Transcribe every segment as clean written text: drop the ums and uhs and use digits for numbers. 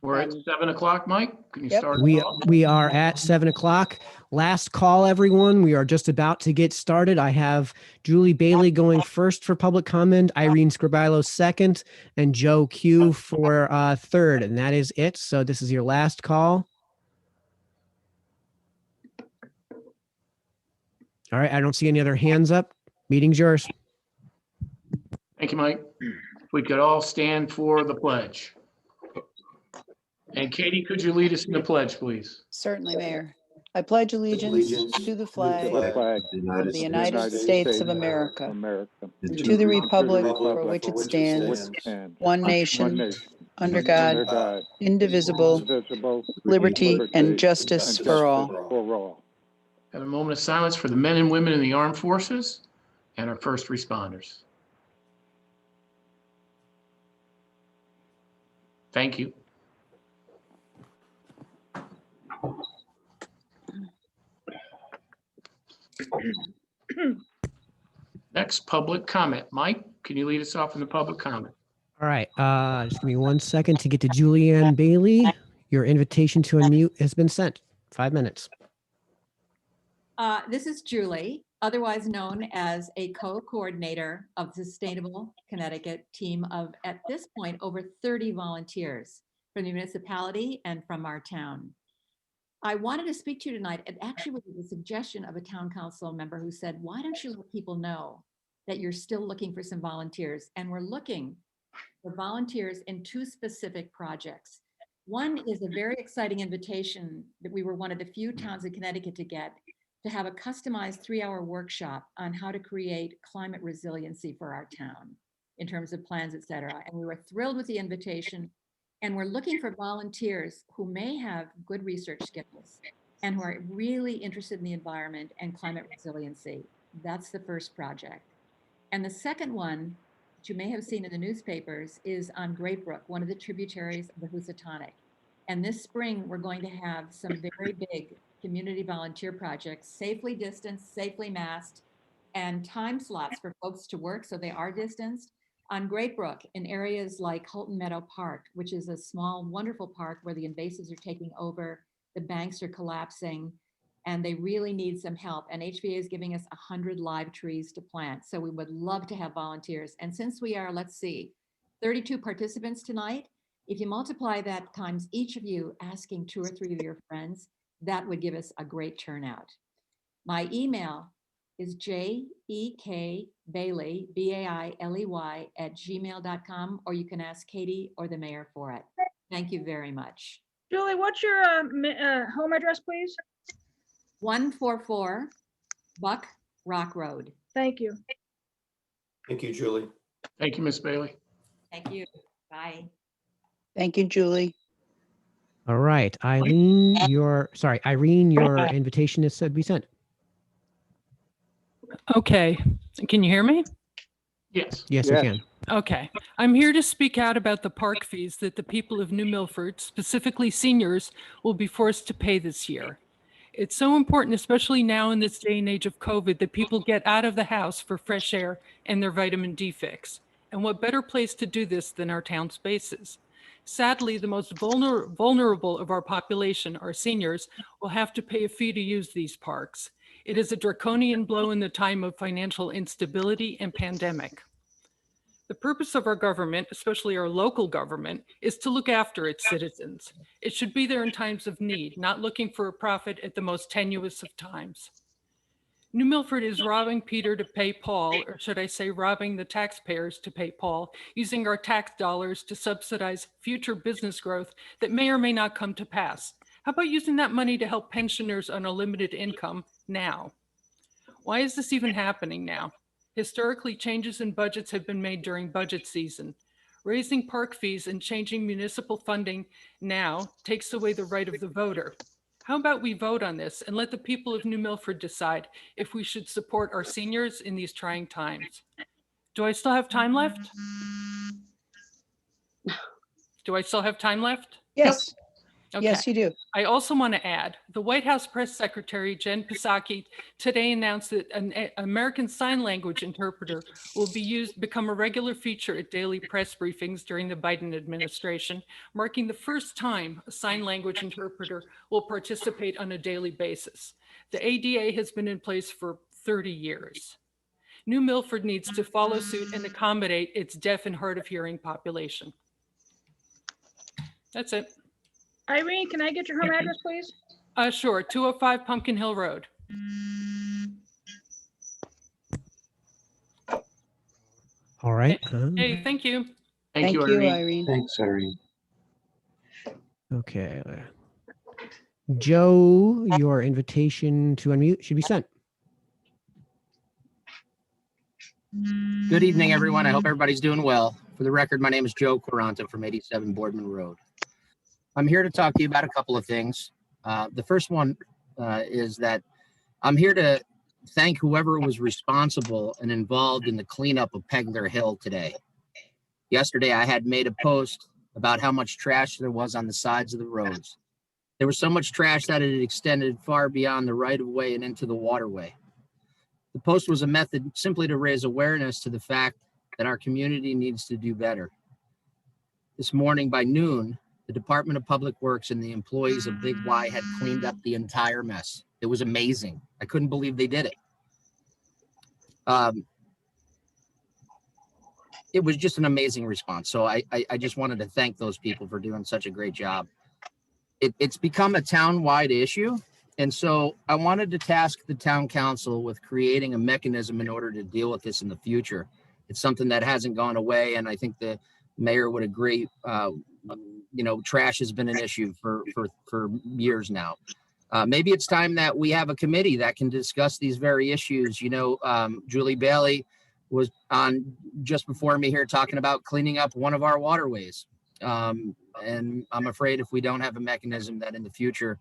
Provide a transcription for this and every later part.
We're at 7 o'clock, Mike. Can you Yep. start? We are at 7 o'clock. Last call, everyone. We are just about to get started. I have Julie Bailey going first for public comment, Irene Scribilo second, and Joe Q for third. And that is it. So this is your last call. All right. I don't see any other hands up. Meeting's yours. Thank you, Mike. If we could all stand for the pledge. And Katie, could you lead us in the pledge, please? Certainly, Mayor. I pledge allegiance to the flag of the United States of America, and to the republic for which it stands, one nation, under God, indivisible, with liberty and justice for all. Have a moment of silence for the men and women in the armed forces and our first responders. Thank you. Next, public comment. Mike, can you lead us off in the public comment? All right. Just give me 1 second to get to Julianne Bailey. Your invitation to unmute has been sent. 5 minutes. This is Julie, otherwise known as a co-coordinator of the Sustainable Connecticut team of, at this point, over 30 volunteers from the municipality and from our town. I wanted to speak to you tonight. It actually was the suggestion of a town council member who said, why don't you let people know that you're still looking for some volunteers? And we're looking for volunteers in 2 specific projects. One is a very exciting invitation that we were one of the few towns in Connecticut to get, to have a customized 3-hour workshop on how to create climate resiliency for our town in terms of plans, et cetera. And we were thrilled with the invitation. And we're looking for volunteers who may have good research skills and who are really interested in the environment and climate resiliency. That's the first project. And the second one, that you may have seen in the newspapers, is on Great Brook, one of the tributaries of the Housatonic. And this spring, we're going to have some very big community volunteer projects, safely distanced, safely masked, and time slots for folks to work so they are distanced on Great Brook in areas like Holton Meadow Park, which is a small, wonderful park where the invasives are taking over, the banks are collapsing, and they really need some help. And HVA is giving us 100 live trees to plant. So we would love to have volunteers. And since we are, let's see, 32 participants tonight, if you multiply that times each of you asking 2 or 3 of your friends, that would give us a great turnout. My email is jekbailey, Bailey, @gmail.com, or you can ask Katie or the mayor for it. Thank you very much. Julie, what's your home address, please? 144 Buck Rock Road. Thank you. Thank you, Julie. Thank you, Ms. Bailey. Thank you. Bye. Thank you, Julie. All right. Irene, your invitation is said be sent. Okay. Can you hear me? Yes. Yes, we can. Okay. I'm here to speak out about the park fees that the people of New Milford, specifically seniors, will be forced to pay this year. It's so important, especially now in this day and age of COVID, that people get out of the house for fresh air and their vitamin D fix. And what better place to do this than our town spaces? Sadly, the most vulnerable of our population, our seniors, will have to pay a fee to use these parks. It is a draconian blow in the time of financial instability and pandemic. The purpose of our government, especially our local government, is to look after its citizens. It should be there in times of need, not looking for a profit at the most tenuous of times. New Milford is robbing Peter to pay Paul, or should I say robbing the taxpayers to pay Paul, using our tax dollars to subsidize future business growth that may or may not come to pass. How about using that money to help pensioners on a limited income now? Why is this even happening now? Historically, changes in budgets have been made during budget season. Raising park fees and changing municipal funding now takes away the right of the voter. How about we vote on this and let the people of New Milford decide if we should support our seniors in these trying times? Do I still have time left? Do I still have time left? Yes. Okay. Yes, you do. I also want to add, the White House Press Secretary, Jen Psaki, today announced that an American Sign Language interpreter will become a regular feature at daily press briefings during the Biden administration, marking the first time a sign language interpreter will participate on a daily basis. The ADA has been in place for 30 years. New Milford needs to follow suit and accommodate its deaf and hard of hearing population. That's it. Irene, can I get your home address, please? Sure, 205 Pumpkin Hill Road. All right. Hey, thank you. Thank you, Thank you, Irene. Irene. Thanks, Irene. Okay. Joe, your invitation to unmute should be sent. Good evening, everyone. I hope everybody's doing well. For the record, my name is Joe Quaranta from 87 Boardman Road. I'm here to talk to you about a couple of things. The first one is that I'm here to thank whoever was responsible and involved in the cleanup of Pegler Hill today. Yesterday, I had made a post about how much trash there was on the sides of the roads. There was so much trash that it extended far beyond the right-of-way and into the waterway. The post was a method simply to raise awareness to the fact that our community needs to do better. This morning by noon, the Department of Public Works and the employees of Big Y had cleaned up the entire mess. It was amazing. I couldn't believe they did it. It was just an amazing response. So I just wanted to thank those people for doing such a great job. It's become a town-wide issue. And so I wanted to task the town council with creating a mechanism in order to deal with this in the future. It's something that hasn't gone away. And I think the mayor would agree, trash has been an issue for years now. Maybe it's time that we have a committee that can discuss these very issues. Julie Bailey was on just before me here talking about cleaning up one of our waterways. And I'm afraid if we don't have a mechanism that in the future,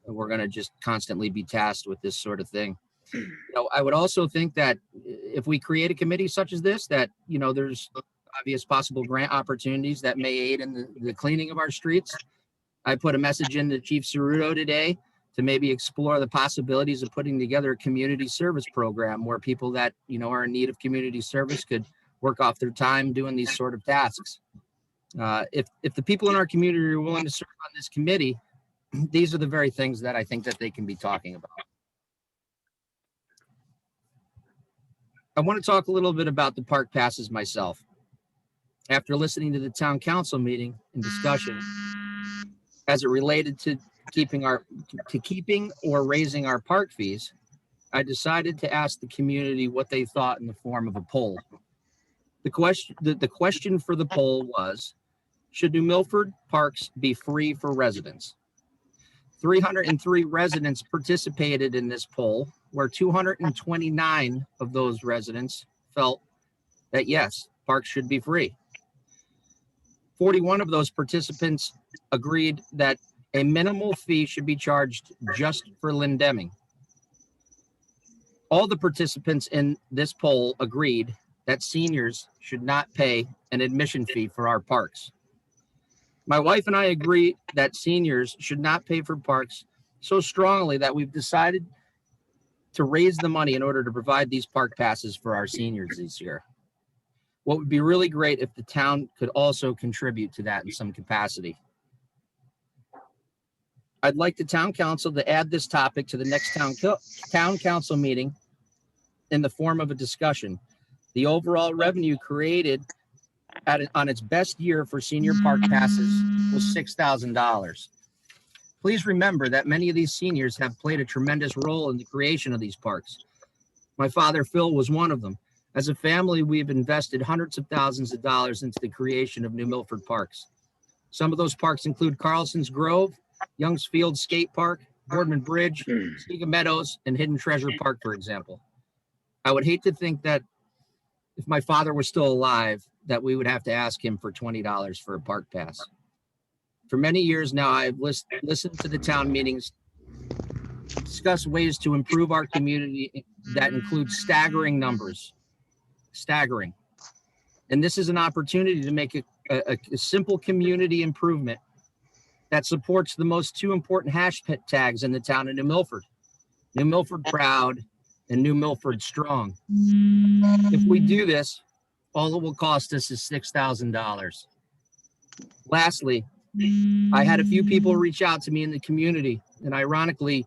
we're going to just constantly be tasked with this sort of thing. I would also think that if we create a committee such as this, that, there's obvious possible grant opportunities that may aid in the cleaning of our streets. I put a message into Chief Ceruto today to maybe explore the possibilities of putting together a community service program where people that, are in need of community service could work off their time doing these sort of tasks. If the people in our community are willing to serve on this committee, these are the very things that I think that they can be talking about. I want to talk a little bit about the park passes myself. After listening to the town council meeting and discussion as it related to keeping or raising our park fees, I decided to ask the community what they thought in the form of a poll. The question for the poll was, should New Milford parks be free for residents? 303 residents participated in this poll, where 229 of those residents felt that yes, parks should be free. 41 of those participants agreed that a minimal fee should be charged just for lindeming. All the participants in this poll agreed that seniors should not pay an admission fee for our parks. My wife and I agree that seniors should not pay for parks so strongly that we've decided to raise the money in order to provide these park passes for our seniors this year. What would be really great if the town could also contribute to that in some capacity. I'd like the town council to add this topic to the next town council meeting in the form of a discussion. The overall revenue created on its best year for senior park passes was $6,000. Please remember that many of these seniors have played a tremendous role in the creation of these parks. My father, Phil, was one of them. As a family, we've invested hundreds of thousands of dollars into the creation of New Milford parks. Some of those parks include Carlson's Grove, Young's Field Skate Park, Boardman Bridge, Sega Meadows, and Hidden Treasure Park, for example. I would hate to think that if my father was still alive, that we would have to ask him for $20 for a park pass. For many years now, I've listened to the town meetings, discuss ways to improve our community that include staggering numbers. Staggering. And this is an opportunity to make a simple community improvement that supports the most two important hashtags in the town of New Milford. New Milford proud and New Milford strong. If we do this, all it will cost us is $6,000. Lastly, I had a few people reach out to me in the community, and ironically,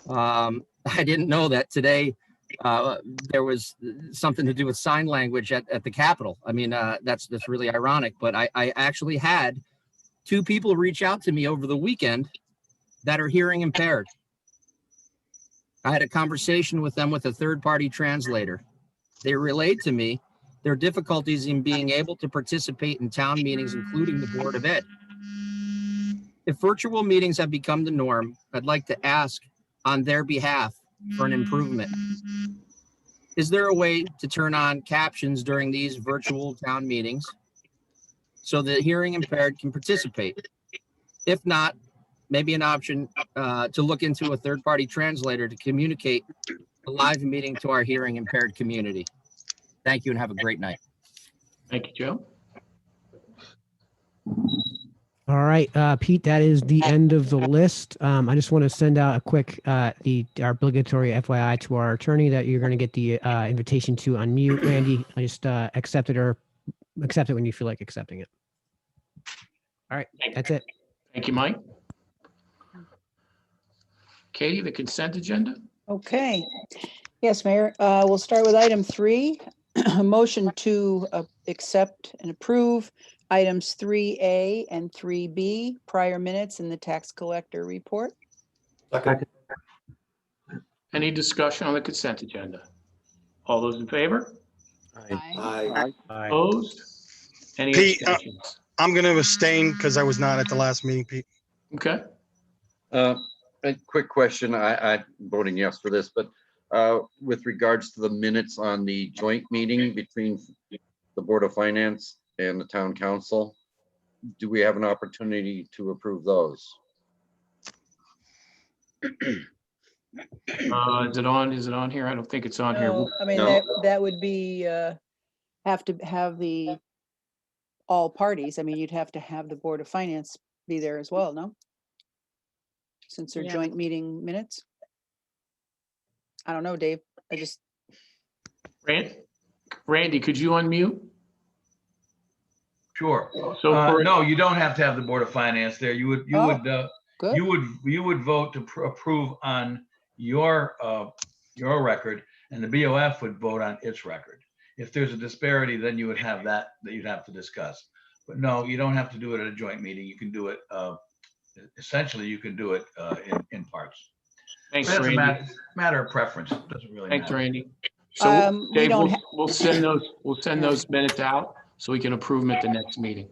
I didn't know that today there was something to do with sign language at the Capitol. I mean, that's really ironic, but I actually had two people reach out to me over the weekend that are hearing impaired. I had a conversation with them with a third-party translator. They relayed to me their difficulties in being able to participate in town meetings, including the Board of Ed. If virtual meetings have become the norm, I'd like to ask on their behalf for an improvement. Is there a way to turn on captions during these virtual town meetings so that hearing impaired can participate? If not, maybe an option to look into a third-party translator to communicate a live meeting to our hearing impaired community. Thank you and have a great night. Thank you, Joe. All right, Pete, that is the end of the list. I just want to send out a quick, our obligatory FYI to our attorney that you're going to get the invitation to unmute. Randy, I just accept it when you feel like accepting it. All right, that's it. Thank you, Mike. Katie, the consent agenda? Okay. Yes, Mayor. We'll start with item 3, a motion to accept and approve items 3A and 3B, prior minutes in the tax collector report. Second. Any discussion on the consent agenda? All those in favor? Aye. Opposed? Any Pete, abstentions? I'm going to abstain because I was not at the last meeting, Pete. Okay. A quick question. I'm voting yes for this, but with regards to the minutes on the joint meeting between the Board of Finance and the Town Council, do we have an opportunity to approve those? Is it on here? I don't think it's on here. No, I mean, No. that would be, have to have all parties. I mean, you'd have to have the Board of Finance be there as well, no? Since they're Yeah. joint meeting minutes. I don't know, Dave. Randy, could you unmute? Sure. So for- No, you don't have to have the Board of Finance there. You would Good. you would vote to approve on your record, and the BOF would vote on its record. If there's a disparity, then you would have that you'd have to discuss. But no, you don't have to do it at a joint meeting. You can do it essentially. You can do it in parts. Thanks, That's a Randy. matter of preference. It doesn't really Thanks, matter. Randy. So We Dave, don't we'll send those minutes out so we can approve them at the next meeting.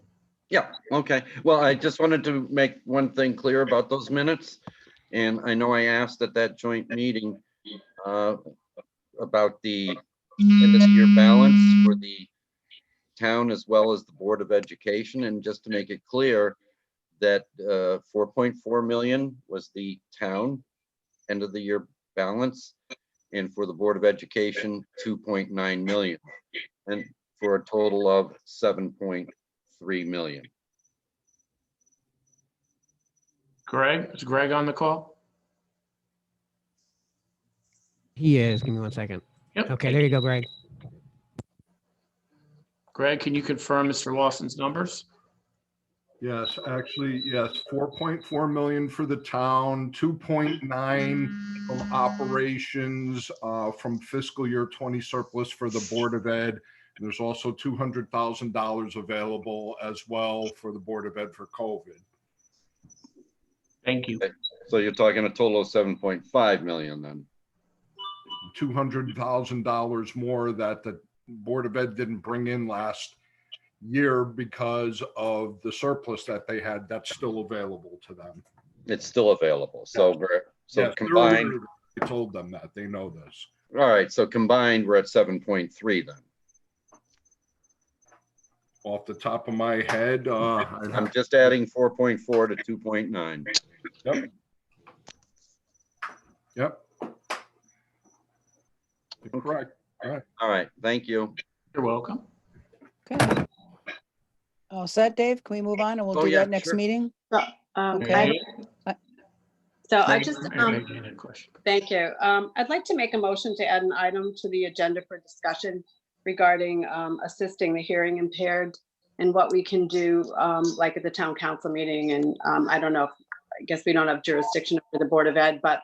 Yeah, okay. Well, I just wanted to make one thing clear about those minutes. And I know I asked at that joint meeting about the end of the year balance for the town as well as the Board of Education. And just to make it clear that 4.4 million was the town end of the year balance. And for the Board of Education, 2.9 million. And for a total of 7.3 million. Greg, is Greg on the call? He is. Give me 1 second. Yep. Okay, there you go, Greg. Greg, can you confirm Mr. Lawson's numbers? Yes, actually, yes, 4.4 million for the town, 2.9 from operations from fiscal year 20 surplus for the Board of Ed. And there's also $200,000 available as well for the Board of Ed for COVID. Thank you. Okay. So you're talking a total of 7.5 million then? $200,000 more that the Board of Ed didn't bring in last year because of the surplus that they had. That's still available to them. It's still available. So Yes, combined. I told them that. They know this. All right. So combined, we're at 7.3 then. Off the top of my head, I'm just adding 4.4 to 2.9. Yep. Yep. Correct. All right. All right. Thank you. You're welcome. Okay. All set, Dave? Can we move on and we'll Oh, do yeah, that next sure. meeting? Okay. So I Mary- just, Mary Jane had a question. thank you. I'd like to make a motion to add an item to the agenda for discussion regarding assisting the hearing impaired and what we can do, like at the town council meeting. And I don't know, I guess we don't have jurisdiction over the Board of Ed, but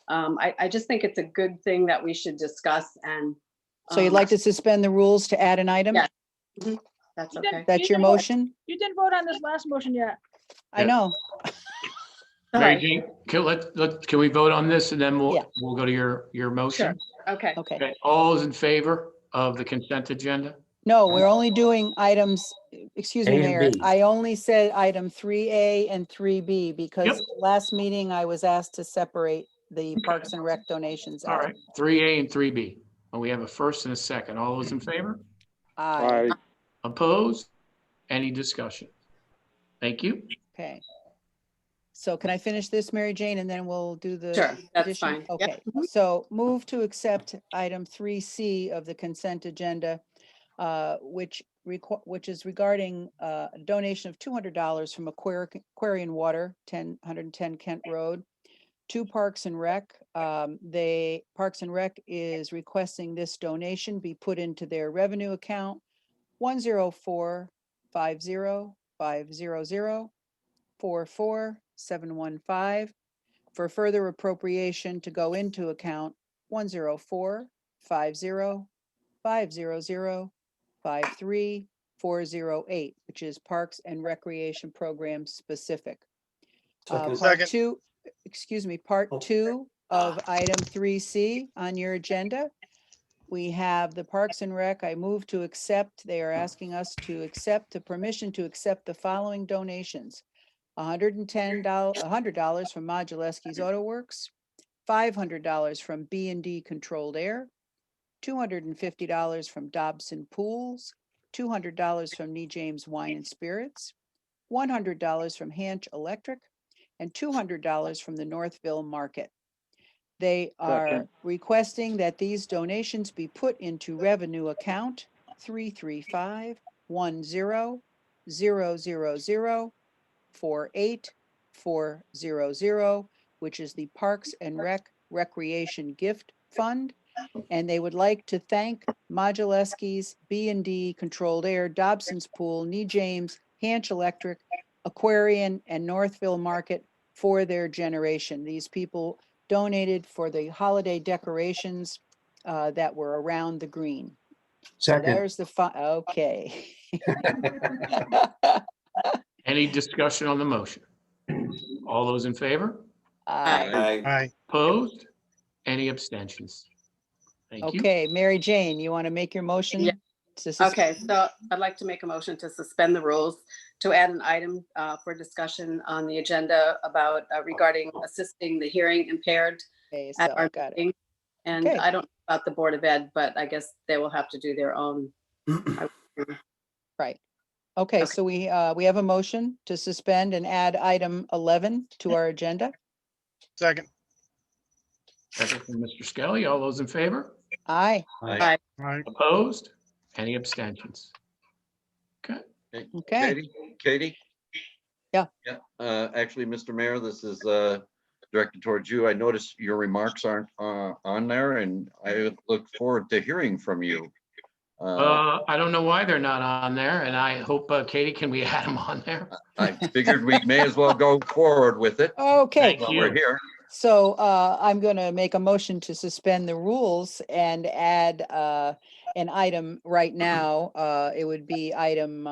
I just think it's a good thing that we should discuss and. So you'd like to suspend the rules to add an item? Yeah. Mhm. That's You didn't- okay. That's you your didn't vote- motion? You didn't vote on this last motion yet. I know. Mary Sorry. Jane, can we vote on this and then Yeah. we'll go to your motion? Okay. Okay. Okay, all those in favor of the consent agenda? No, we're only doing items, excuse me, A and Mayor. B. I only said item 3A and 3B because last meeting I was asked to separate the Parks and Rec donations All out. right, 3A and 3B. And we have a first and a second. All those in favor? Aye. Opposed? Any discussion? Thank you. Okay. So can I finish this, Mary Jane, and then we'll do the. Sure, that's addition? fine. Yep. Okay, so move to accept item 3C of the consent agenda, which is regarding a donation of $200 from Aquarian Water, 110 Kent Road, to Parks and Rec. Parks and Rec is requesting this donation be put into their revenue account 104-50500-44715 for further appropriation to go into account 104-50500-53408, which is Parks and Recreation Program specific. Part two, part two of item 3C on your agenda. We have the Parks and Rec. I move to accept, they are asking us to accept the permission to accept the following donations. $100 from Modulewski's Auto Works, $500 from B&D Controlled Air, $250 from Dobson Pools, $200 from Nee James Wine and Spirits, $100 from Hanch Electric, and $200 from the Northville Market. They are requesting that these donations be put into revenue account 335-1000-48400, which is the Parks and Recreation Gift Fund. And they would like to thank Modulewski's, B&D Controlled Air, Dobson's Pool, Nee James, Hanch Electric, Aquarian, and Northville Market for their generation. These people donated for the holiday decorations that were around the green. So Second. there's the okay. Any discussion on the motion? All those in favor? Aye. Aye. Opposed? Any abstentions? Thank you. Okay, Mary Jane, you want to make your motion? Yeah. to sus- Okay, so I'd like to make a motion to suspend the rules to add an item for discussion on the agenda about regarding assisting the hearing impaired Okay, at so our I got it. meeting. And Okay. I don't know about the Board of Ed, but I guess they will have to do their own. Right. Okay, Okay. so we have a motion to suspend and add item 11 to our agenda. Second. Second from Mr. Skelly. All those in favor? Aye. Aye. Aye. Opposed? Any abstentions? Okay. Okay. Katie? Yeah. Yeah, actually, Mr. Mayor, this is directed towards you. I noticed your remarks aren't on there, and I look forward to hearing from you. I don't know why they're not on there, and I hope, Katie, can we add them on there? I figured we may as well go forward with it Okay, Thank while you. we're here. so I'm going to make a motion to suspend the rules and add an item right now. It would be item,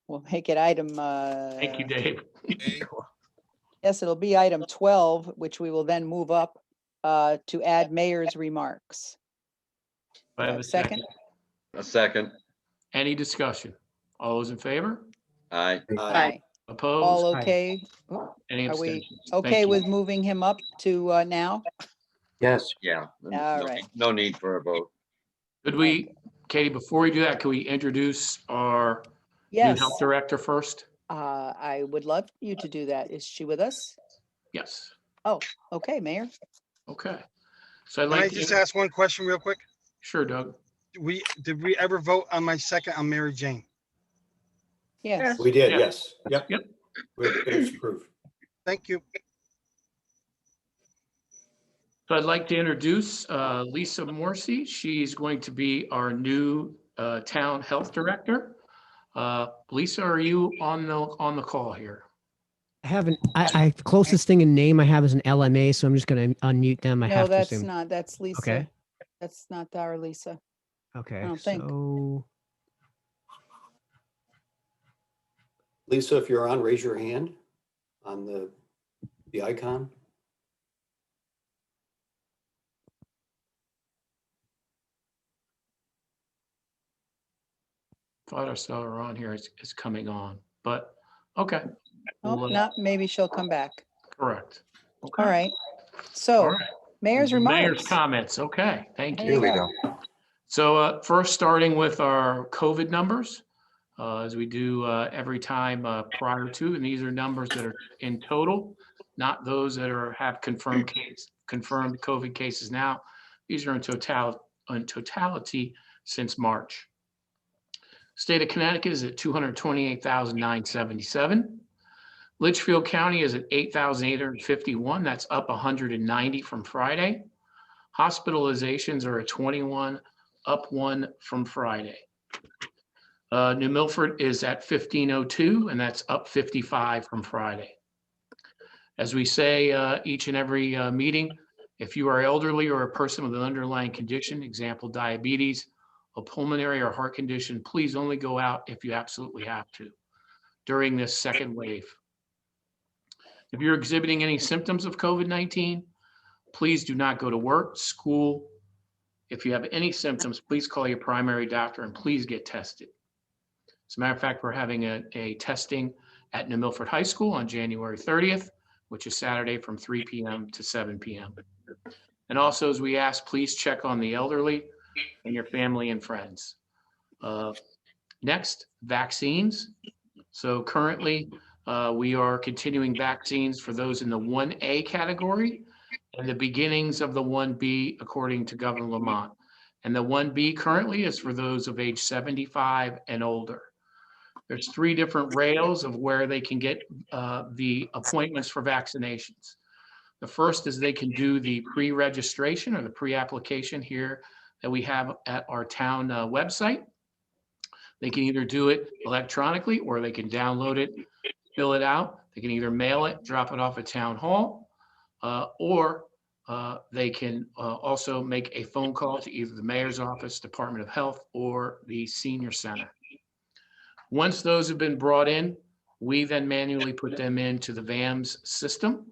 we'll make it item. Thank you, Dave. Yes, it'll be item 12, which we will then move up to add mayor's remarks. I have a second. A second. Any discussion? All those in favor? Aye. Aye. Opposed? All okay? Any Are we abstentions? okay Thank you. with moving him up to now? Yes. Yeah. All right. No need for a vote. Could we, Katie, before we do that, can we introduce our new Yes, health director first? I would love you to do that. Is she with us? Yes. Okay, Mayor. Okay. So I'd Can I like just to, ask one question real quick? sure, Doug. Did we ever vote on my second on Mary Jane? Yes. We did, Yeah. yes. Yep. Yep. It's approved. Thank you. So I'd like to introduce Lisa Morrissey. She's going to be our new town health director. Lisa, are you on the call here? I haven't. I closest thing in name I have is an LMA, so I'm just going to unmute them. I No, have to that's assume. not, that's Lisa. Okay. That's not our Lisa. Okay. don't think. So Lisa, if you're on, raise your hand on the icon. Thought I saw her on here. It's coming on, but okay. Oh, We'll, not, maybe she'll come back. correct. Okay. All right. All So, right. mayor's Mayor's remarks. comments. Okay, thank There you. you Here we go. go. So first, starting with our COVID numbers, as we do every time prior to, and these are numbers that are in total, not those that have confirmed COVID cases now. These are in totality since March. State of Connecticut is at 228,977. Litchfield County is at 8,851. That's up 190 from Friday. Hospitalizations are at 21, up 1 from Friday. New Milford is at 1,502, and that's up 55 from Friday. As we say each and every meeting, if you are elderly or a person with an underlying condition, example diabetes, a pulmonary or heart condition, please only go out if you absolutely have to during this second wave. If you're exhibiting any symptoms of COVID-19, please do not go to work, school. If you have any symptoms, please call your primary doctor and please get tested. As a matter of fact, we're having a testing at New Milford High School on January 30th, which is Saturday from 3 p.m. to 7 p.m. And also, as we ask, please check on the elderly and your family and friends. Next, vaccines. So currently, we are continuing vaccines for those in the 1A category and the beginnings of the 1B, according to Governor Lamont. And the 1B currently is for those of age 75 and older. There's 3 different rails of where they can get the appointments for vaccinations. The first is they can do the pre-registration or the pre-application here that we have at our town website. They can either do it electronically or they can download it, fill it out. They can either mail it, drop it off at town hall, or they can also make a phone call to either the mayor's office, Department of Health, or the senior center. Once those have been brought in, we then manually put them into the VAMS system.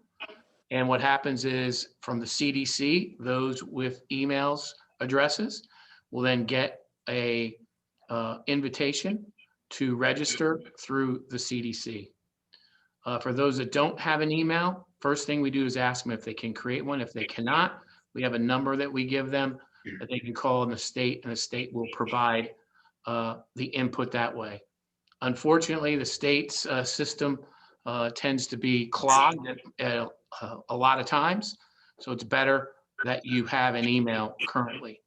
And what happens is from the CDC, those with emails addresses will then get a invitation to register through the CDC. For those that don't have an email, first thing we do is ask them if they can create one. If they cannot, we have a number that we give them that they can call in the state, and the state will provide the input that way. Unfortunately, the state's system tends to be clogged at a lot of times, so it's better that you have an email currently.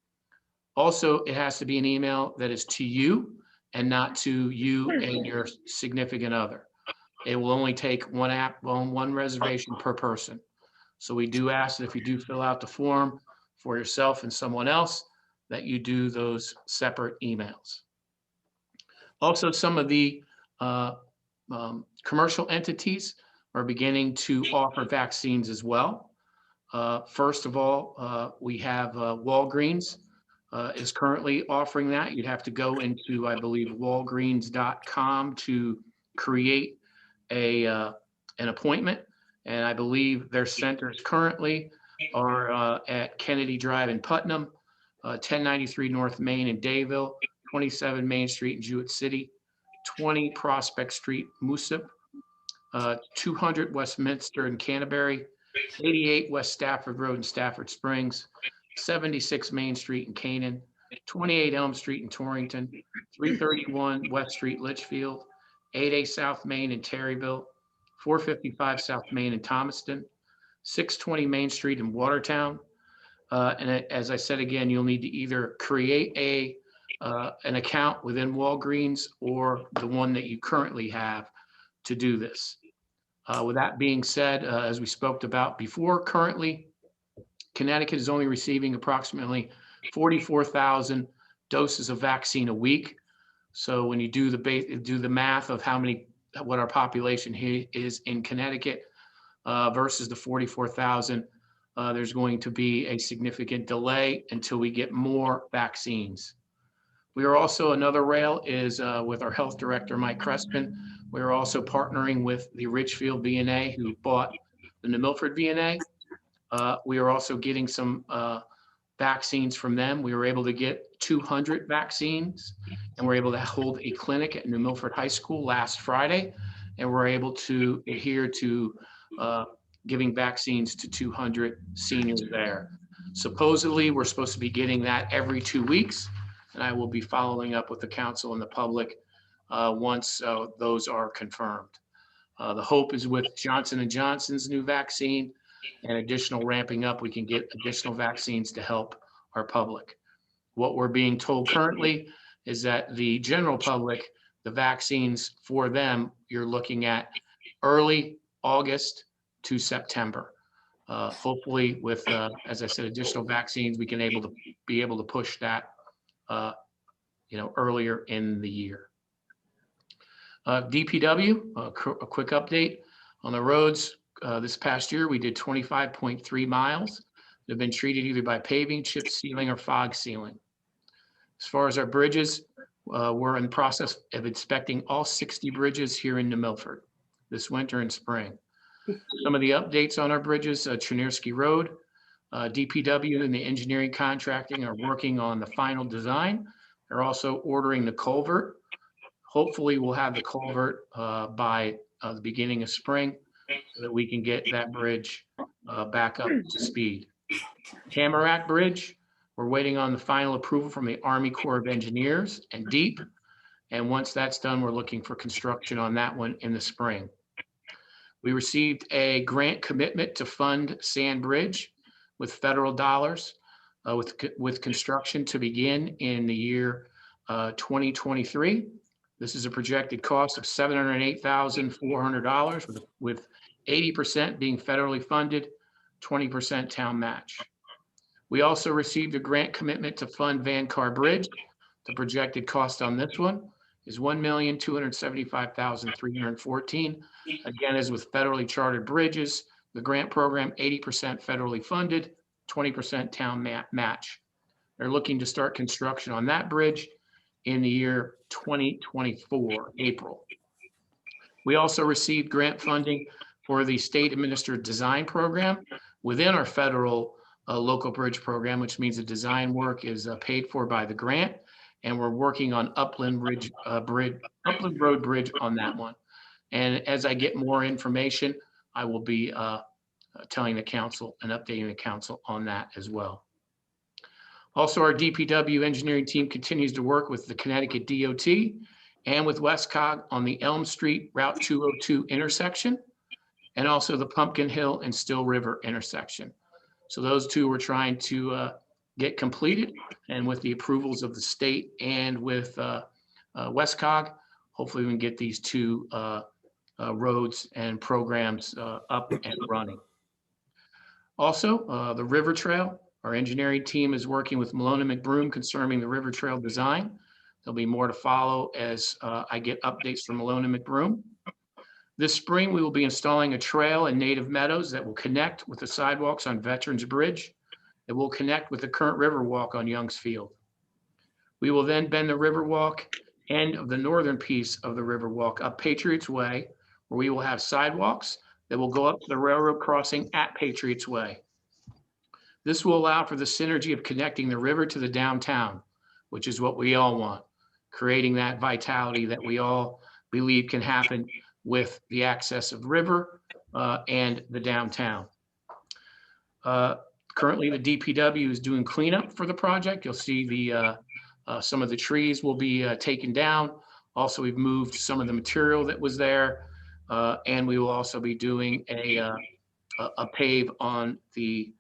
Also, it has to be an email that is to you and not to you and your significant other. It will only take one reservation per person. So we do ask that if you do fill out the form for yourself and someone else, that you do those separate emails. Also, some of the commercial entities are beginning to offer vaccines as well. First of all, we have Walgreens is currently offering that. You'd have to go into, I believe, walgreens.com to create an appointment. And I believe their centers currently are at Kennedy Drive in Putnam, 1093 North Main in Dayville, 27 Main Street in Jewett City, 20 Prospect Street, Moosip, 200 Westminster in Canterbury, 88 West Stafford Road in Stafford Springs, 76 Main Street in Canaan, 28 Elm Street in Torrington, 331 West Street, Litchfield, 8A South Main in Terryville, 455 South Main in Thomaston, 620 Main Street in Watertown. And as I said again, you'll need to either create a an account within Walgreens or the one that you currently have to do this. With that being said, as we spoke about before, currently Connecticut is only receiving approximately 44,000 doses of vaccine a week. So when you do the math of what our population here is in Connecticut versus the 44,000, there's going to be a significant delay until we get more vaccines. We are also, another rail is with our health director, Mike Crespin. We are also partnering with the Ridgefield VNA who bought the New Milford VNA. We are also getting some vaccines from them. We were able to get 200 vaccines, and we're able to hold a clinic at New Milford High School last Friday, and we're able to adhere to giving vaccines to 200 seniors there. Supposedly, we're supposed to be getting that every 2 weeks, and I will be following up with the council and the public once those are confirmed. The hope is with Johnson & Johnson's new vaccine and additional ramping up, we can get additional vaccines to help our public. What we're being told currently is that the general public, the vaccines for them, you're looking at early August to September. Hopefully with, as I said, additional vaccines, we can be able to push that, earlier in the year. DPW, a quick update on the roads. This past year, we did 25.3 miles. They've been treated either by paving, chip sealing, or fog sealing. As far as our bridges, we're in the process of inspecting all 60 bridges here in New Milford this winter and spring. Some of the updates on our bridges, Chernivtsi Road, DPW and the engineering contracting are working on the final design. They're also ordering the culvert. Hopefully we'll have the culvert by the beginning of spring so that we can get that bridge back up to speed. Tamarack Bridge, we're waiting on the final approval from the Army Corps of Engineers and DEEP. And once that's done, we're looking for construction on that one in the spring. We received a grant commitment to fund Sand Bridge with federal dollars with construction to begin in the year 2023. This is a projected cost of $708,400 with 80% being federally funded, 20% town match. We also received a grant commitment to fund Van Car Bridge. The projected cost on this one is $1,275,314. Again, as with federally chartered bridges, the grant program, 80% federally funded, 20% town match. They're looking to start construction on that bridge in the year 2024, April. We also received grant funding for the state administered design program within our federal local bridge program, which means the design work is paid for by the grant. And we're working on Upland Road Bridge on that one. And as I get more information, I will be telling the council and updating the council on that as well. Also, our DPW engineering team continues to work with the Connecticut DOT and with WestCog on the Elm Street Route 202 intersection, and also the Pumpkin Hill and Still River intersection. So those two we're trying to get completed, and with the approvals of the state and with WestCog, hopefully we can get these two roads and programs up and running. Also, the River Trail, our engineering team is working with Malone and McBroom concerning the River Trail design. There'll be more to follow as I get updates from Malone and McBroom. This spring, we will be installing a trail in Native Meadows that will connect with the sidewalks on Veterans Bridge. It will connect with the current Riverwalk on Youngs Field. We will then bend the Riverwalk end of the northern piece of the Riverwalk up Patriots Way, where we will have sidewalks that will go up to the railroad crossing at Patriots Way. This will allow for the synergy of connecting the river to the downtown, which is what we all want, creating that vitality that we all believe can happen with the access of river and the downtown. Currently, the DPW is doing cleanup for the project. You'll see the some of the trees will be taken down. Also, we've moved some of the material that was there, and we will also be doing a pave on the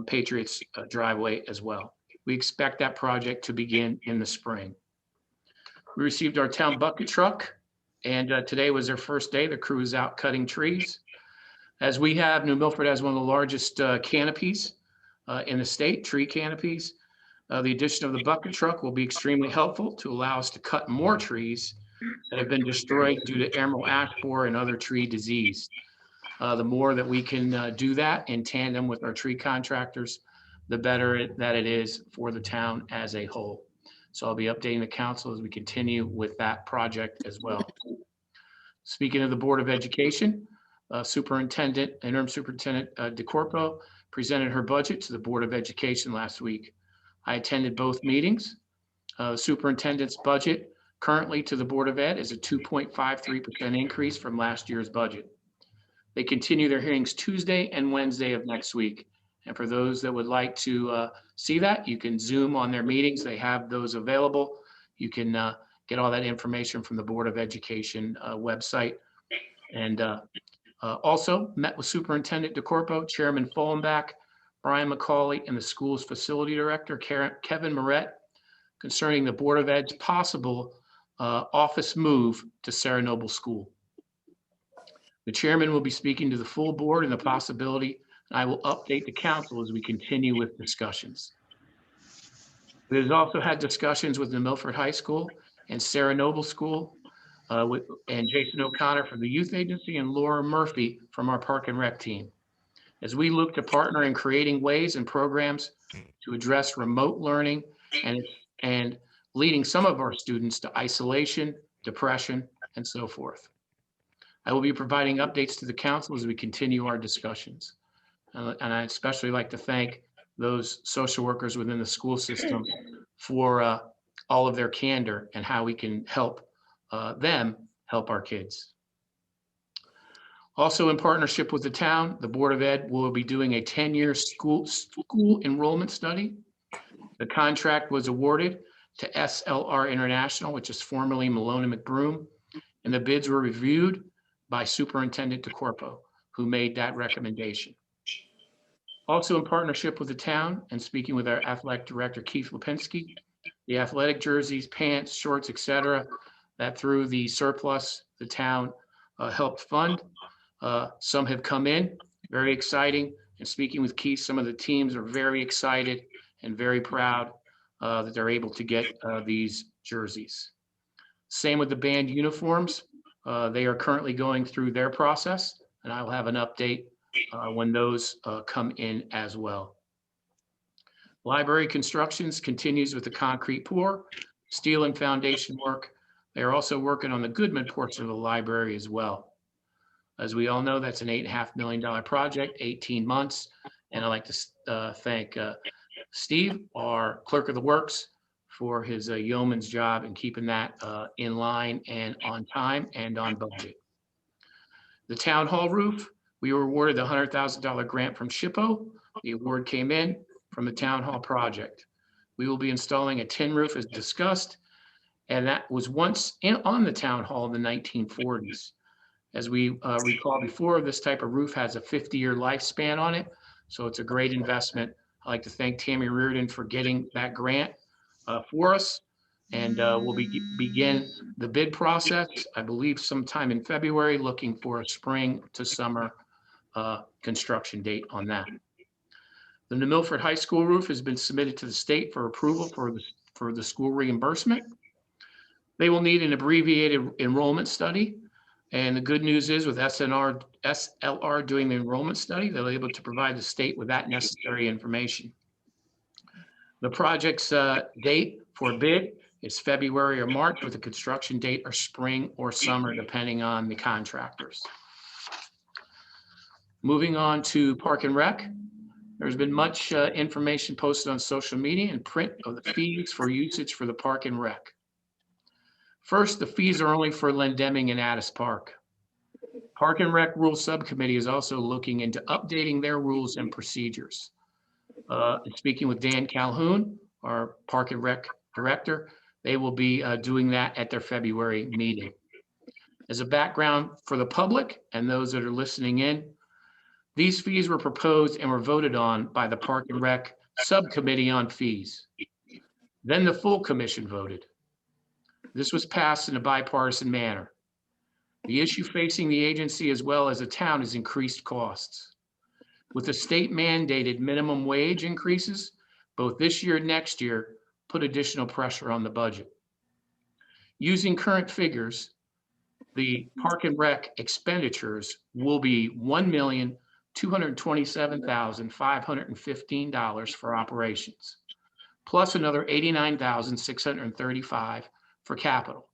Patriots driveway as well. We expect that project to begin in the spring. We received our town bucket truck, and today was their first day. The crew is out cutting trees. As we have, New Milford has one of the largest canopies in the state, tree canopies. The addition of the bucket truck will be extremely helpful to allow us to cut more trees that have been destroyed due to emerald ash borer and other tree disease. The more that we can do that in tandem with our tree contractors, the better that it is for the town as a whole. So I'll be updating the council as we continue with that project as well. Speaking of the Board of Education, interim Superintendent DeCorpo presented her budget to the Board of Education last week. I attended both meetings. The superintendent's budget currently to the Board of Ed is a 2.53% increase from last year's budget. They continue their hearings Tuesday and Wednesday of next week. And for those that would like to see that, you can Zoom on their meetings. They have those available. You can get all that information from the Board of Education website. And also met with Superintendent DeCorpo, Chairman Fullenbach, Brian McCauley, and the school's facility director, Kevin Moret, concerning the Board of Ed's possible office move to Sarah Noble School. The chairman will be speaking to the full board and the possibility, and I will update the council as we continue with discussions. We've also had discussions with New Milford High School and Sarah Noble School, and Jason O'Connor from the Youth Agency and Laura Murphy from our Park and Rec team, as we look to partner in creating ways and programs to address remote learning and leading some of our students to isolation, depression, and so forth. I will be providing updates to the council as we continue our discussions. And I especially like to thank those social workers within the school system for all of their candor and how we can help them help our kids. Also, in partnership with the town, the Board of Ed will be doing a 10-year school enrollment study. The contract was awarded to SLR International, which is formerly Malone and McBroom, and the bids were reviewed by Superintendent DeCorpo, who made that recommendation. Also, in partnership with the town and speaking with our athletic director, Keith Lipinski, the athletic jerseys, pants, shorts, etc., that through the surplus the town helped fund. Some have come in, very exciting. And speaking with Keith, some of the teams are very excited and very proud that they're able to get these jerseys. Same with the band uniforms. They are currently going through their process, and I will have an update when those come in as well. Library constructions continues with the concrete pour, steel and foundation work. They are also working on the Goodman portion of the library as well. As we all know, that's an $8.5 million project, 18 months. And I'd like to thank Steve, our clerk of the works, for his yeoman's job in keeping that in line and on time and on budget. The town hall roof, we were awarded the $100,000 grant from SHPO. The award came in from the town hall project. We will be installing a tin roof as discussed, and that was once on the town hall in the 1940s. As we recall before, this type of roof has a 50-year lifespan on it, so it's a great investment. I'd like to thank Tammy Reardon for getting that grant for us, and we'll begin the bid process, I believe sometime in February, looking for a spring to summer construction date on that. The New Milford High School roof has been submitted to the state for approval for the school reimbursement. They will need an abbreviated enrollment study. And the good news is with SLR doing the enrollment study, they're able to provide the state with that necessary information. The project's date for bid is February or March, with a construction date or spring or summer, depending on the contractors. Moving on to Park and Rec. There's been much information posted on social media and print of the fees for usage for the Park and Rec. First, the fees are only for Lendeming and Addis Park. Park and Rec Rules Subcommittee is also looking into updating their rules and procedures. And speaking with Dan Calhoun, our Park and Rec director, they will be doing that at their February meeting. As a background for the public and those that are listening in, these fees were proposed and were voted on by the Park and Rec subcommittee on fees. Then the full commission voted. This was passed in a bipartisan manner. The issue facing the agency as well as the town is increased costs. With the state mandated minimum wage increases, both this year and next year, put additional pressure on the budget. Using current figures, the Park and Rec expenditures will be $1,227,515 for operations, plus another $89,635 for capital.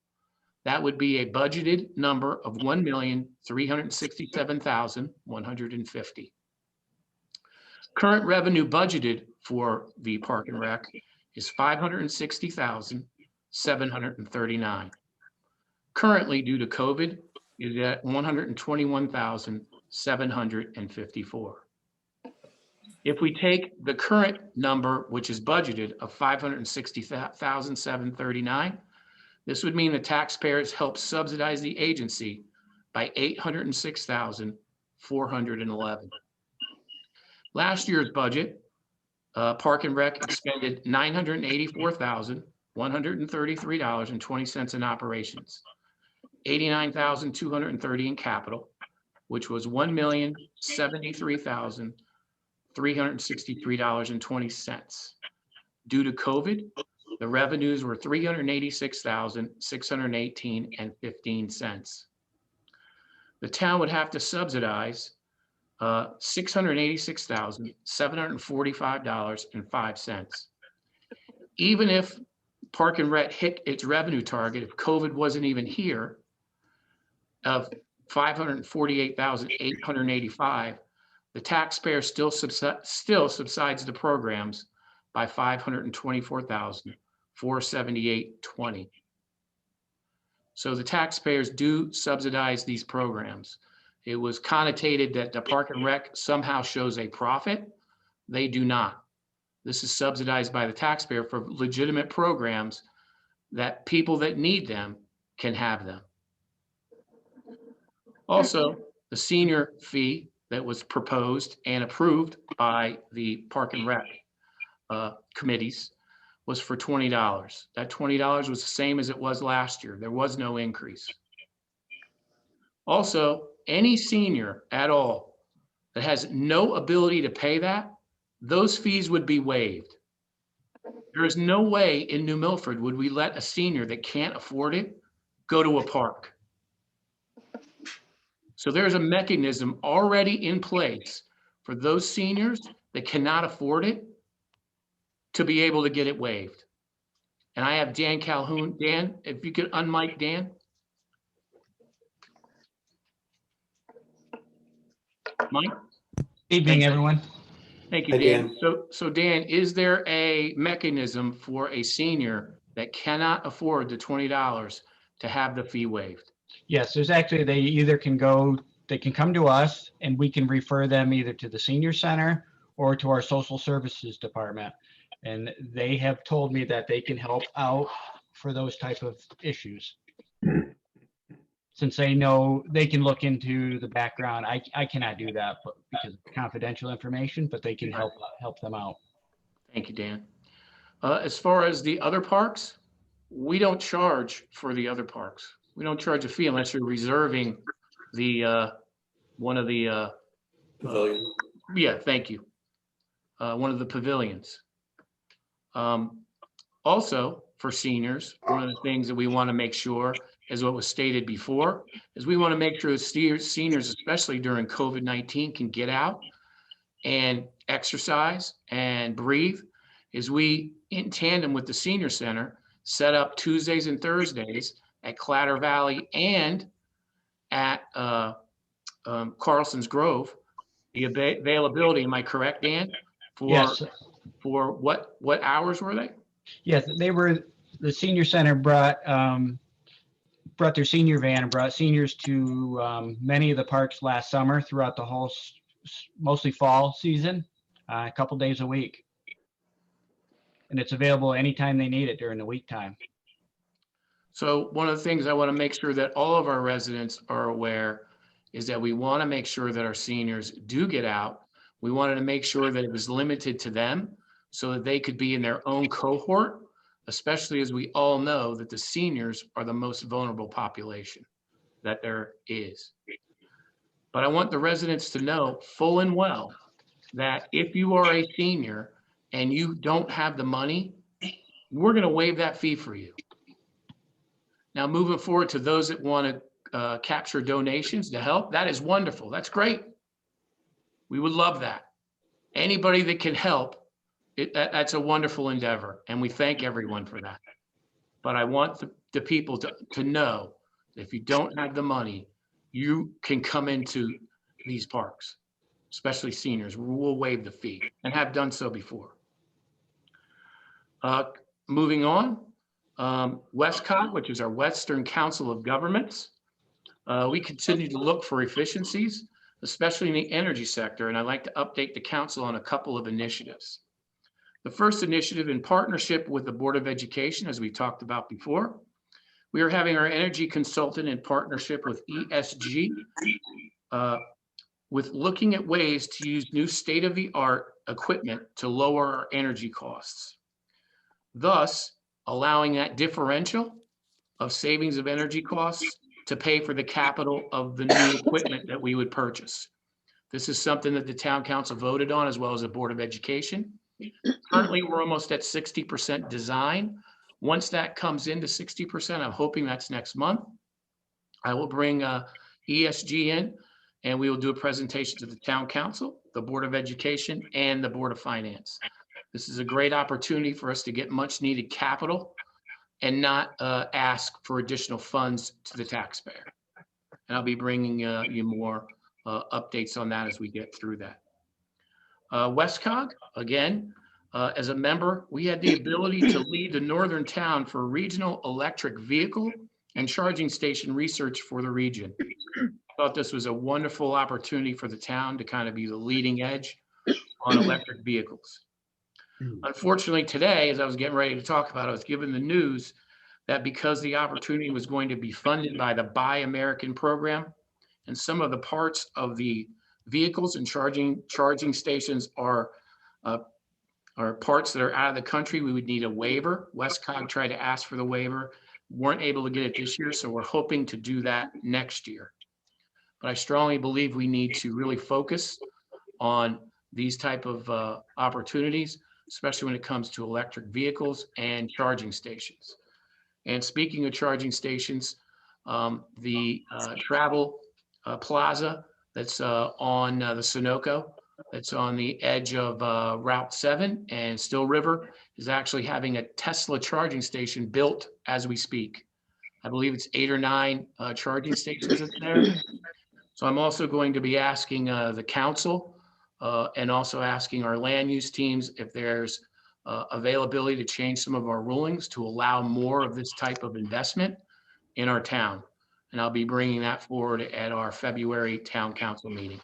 That would be a budgeted number of $1,367,150. Current revenue budgeted for the Park and Rec is $560,739. Currently, due to COVID, is at $121,754. If we take the current number, which is budgeted, of $560,739, this would mean the taxpayers help subsidize the agency by $806,411. Last year's budget, Park and Rec expended $984,133.20 in operations, $89,230 in capital, which was $1,073,363.20. Due to COVID, the revenues were $386,618.15. The town would have to subsidize $686,745.05. Even if Park and Rec hit its revenue target, if COVID wasn't even here, of $548,885, the taxpayer still subsides the programs by $524,478.20. So the taxpayers do subsidize these programs. It was connotated that the Park and Rec somehow shows a profit. They do not. This is subsidized by the taxpayer for legitimate programs that people that need them can have them. Also, the senior fee that was proposed and approved by the Park and Rec committees was for $20. That $20 was the same as it was last year. There was no increase. Also, any senior at all that has no ability to pay that, those fees would be waived. There is no way in New Milford would we let a senior that can't afford it go to a park. So there's a mechanism already in place for those seniors that cannot afford it to be able to get it waived. And I have Dan Calhoun. Dan, if you could unmic Dan. Mike? Evening, everyone. Thank you, Hi, Dan. Dan. So Dan, is there a mechanism for a senior that cannot afford the $20 to have the fee waived? Yes, there's actually, they can come to us and we can refer them either to the senior center or to our social services department. And they have told me that they can help out for those type of issues. Since they know they can look into the background, I cannot do that because of confidential information, but they can help them out. Thank you, Dan. As far as the other parks, we don't charge for the other parks. We don't charge a fee unless you're reserving the one of the Pavilion. yeah, thank you. One of the pavilions. Also, for seniors, one of the things that we want to make sure, as what was stated before, is we want to make sure seniors, especially during COVID-19, can get out and exercise and breathe. Is we, in tandem with the senior center, set up Tuesdays and Thursdays at Clatter Valley and at Carlson's Grove. The availability, am I correct, Dan? Yes. For what hours were they? Yes, the senior center brought their senior van and brought seniors to many of the parks last summer throughout the whole, mostly fall season, a couple days a week. And it's available anytime they need it during the week time. So one of the things I want to make sure that all of our residents are aware is that we want to make sure that our seniors do get out. We wanted to make sure that it was limited to them so that they could be in their own cohort, especially as we all know that the seniors are the most vulnerable population that there is. But I want the residents to know full and well that if you are a senior and you don't have the money, we're going to waive that fee for you. Now, moving forward to those that want to capture donations to help, that is wonderful. That's great. We would love that. Anybody that can help, that's a wonderful endeavor, and we thank everyone for that. But I want the people to know that if you don't have the money, you can come into these parks, especially seniors. We'll waive the fee and have done so before. Moving on, WestCOG, which is our Western Council of Governments. We continue to look for efficiencies, especially in the energy sector, and I'd like to update the council on a couple of initiatives. The first initiative, in partnership with the Board of Education, as we talked about before, we are having our energy consultant in partnership with ESG, with looking at ways to use new state-of-the-art equipment to lower our energy costs, thus allowing that differential of savings of energy costs to pay for the capital of the new equipment that we would purchase. This is something that the town council voted on, as well as the Board of Education. Currently, we're almost at 60% design. Once that comes into 60%, I'm hoping that's next month, I will bring ESG in, and we will do a presentation to the town council, the Board of Education, and the Board of Finance. This is a great opportunity for us to get much needed capital and not ask for additional funds to the taxpayer. And I'll be bringing you more updates on that as we get through that. WestCOG, again, as a member, we had the ability to lead the Northern Town for regional electric vehicle and charging station research for the region. I thought this was a wonderful opportunity for the town to kind of be the leading edge on electric vehicles. Unfortunately, today, as I was getting ready to talk about it, I was given the news that because the opportunity was going to be funded by the Buy American program, and some of the parts of the vehicles and charging stations are parts that are out of the country, we would need a waiver. WestCOG tried to ask for the waiver, weren't able to get it this year, so we're hoping to do that next year. But I strongly believe we need to really focus on these type of opportunities, especially when it comes to electric vehicles and charging stations. And speaking of charging stations, the travel plaza that's on the Sunoco, that's on the edge of Route 7 and Still River, is actually having a Tesla charging station built as we speak. I believe it's 8 or 9 charging stations that's there. So I'm also going to be asking the council and also asking our land use teams if there's availability to change some of our rulings to allow more of this type of investment in our town. And I'll be bringing that forward at our February town council meeting.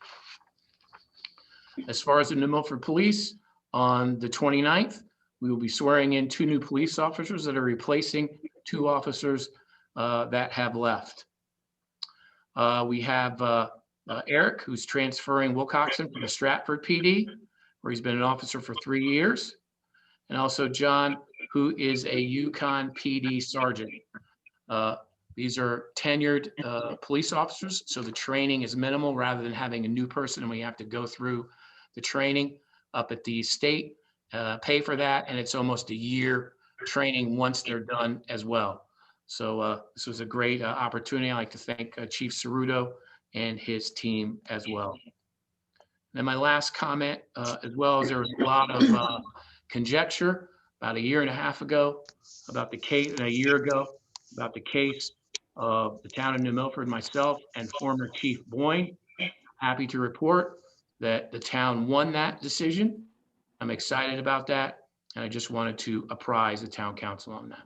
As far as the New Milford Police, on the 29th, we will be swearing in 2 new police officers that are replacing 2 officers that have left. We have Eric, who's transferring Wilcoxon from the Stratford PD, where he's been an officer for 3 years. And also John, who is a Yukon PD sergeant. These are tenured police officers, so the training is minimal rather than having a new person and we have to go through the training up at the state, pay for that, and it's almost a year training once they're done as well. So this was a great opportunity. I'd like to thank Chief Ceruto and his team as well. Then my last comment, as well as there was a lot of conjecture about a year and a half ago about the case, and a year ago about the case of the town of New Milford, myself and former Chief Boyne. Happy to report that the town won that decision. I'm excited about that, and I just wanted to apprise the town council on that.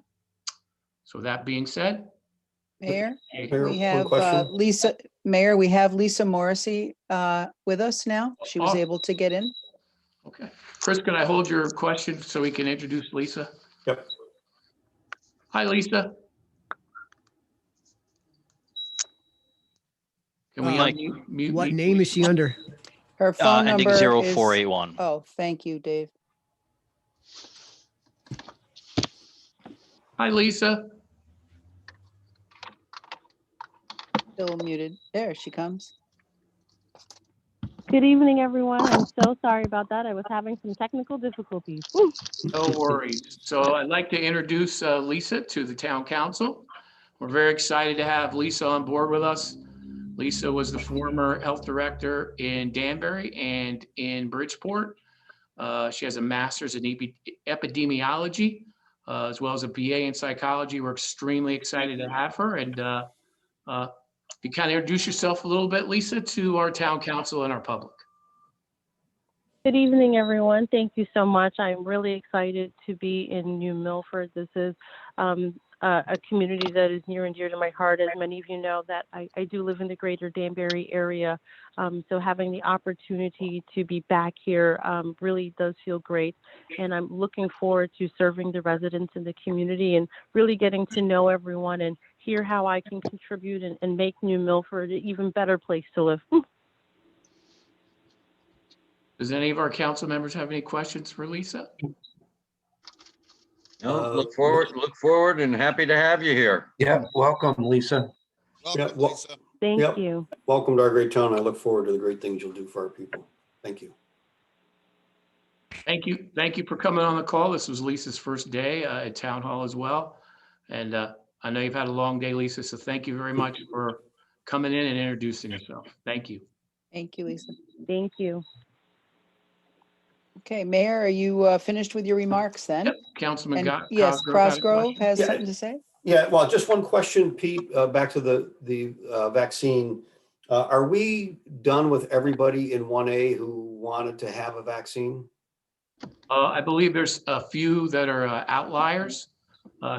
So that being said, Mayor, Mayor, we one have question. Mayor, we have Lisa Morrissey with us now. She was Awesome. able to get in. Okay. Chris, can I hold your question so we can introduce Lisa? Yep. Hi, Lisa. Can we unmute? What name is she under? Her phone ending number 0481. Oh, thank you, Dave. Hi, Lisa. Still muted. There she comes. Good evening, everyone. I'm so sorry about that. I was having some technical difficulties. Woo. No worries. So I'd like to introduce Lisa to the town council. We're very excited to have Lisa on board with us. Lisa was the former health director in Danbury and in Bridgeport. She has a master's in epidemiology, as well as a BA in psychology. We're extremely excited to have her. And if you kind of introduce yourself a little bit, Lisa, to our town council and our public. Good evening, everyone. Thank you so much. I'm really excited to be in New Milford. This is a community that is near and dear to my heart. As many of you know, that I do live in the greater Danbury area. So having the opportunity to be back here really does feel great. And I'm looking forward to serving the residents in the community and really getting to know everyone and hear how I can contribute and make New Milford an even better place to live. Does any of our council members have any questions for Lisa? No, look forward and happy to have you here. Yeah, welcome, Lisa. Yeah, well, Thank Yep. you. welcome to our great town. I look forward to the great things you'll do for our people. Thank you. Thank you. Thank you for coming on the call. This was Lisa's first day at Town Hall as well. And I know you've had a long day, Lisa, so thank you very much for coming in and introducing yourself. Thank you. Thank you, Lisa. Thank you. Okay, Mayor, are you finished with your remarks then? Yep, Councilman And Gott. yes, Crossgrove has Yeah. something to say? Yeah, well, just one question, Pete, back to the vaccine. Are we done with everybody in 1A who wanted to have a vaccine? I believe there's a few that are outliers.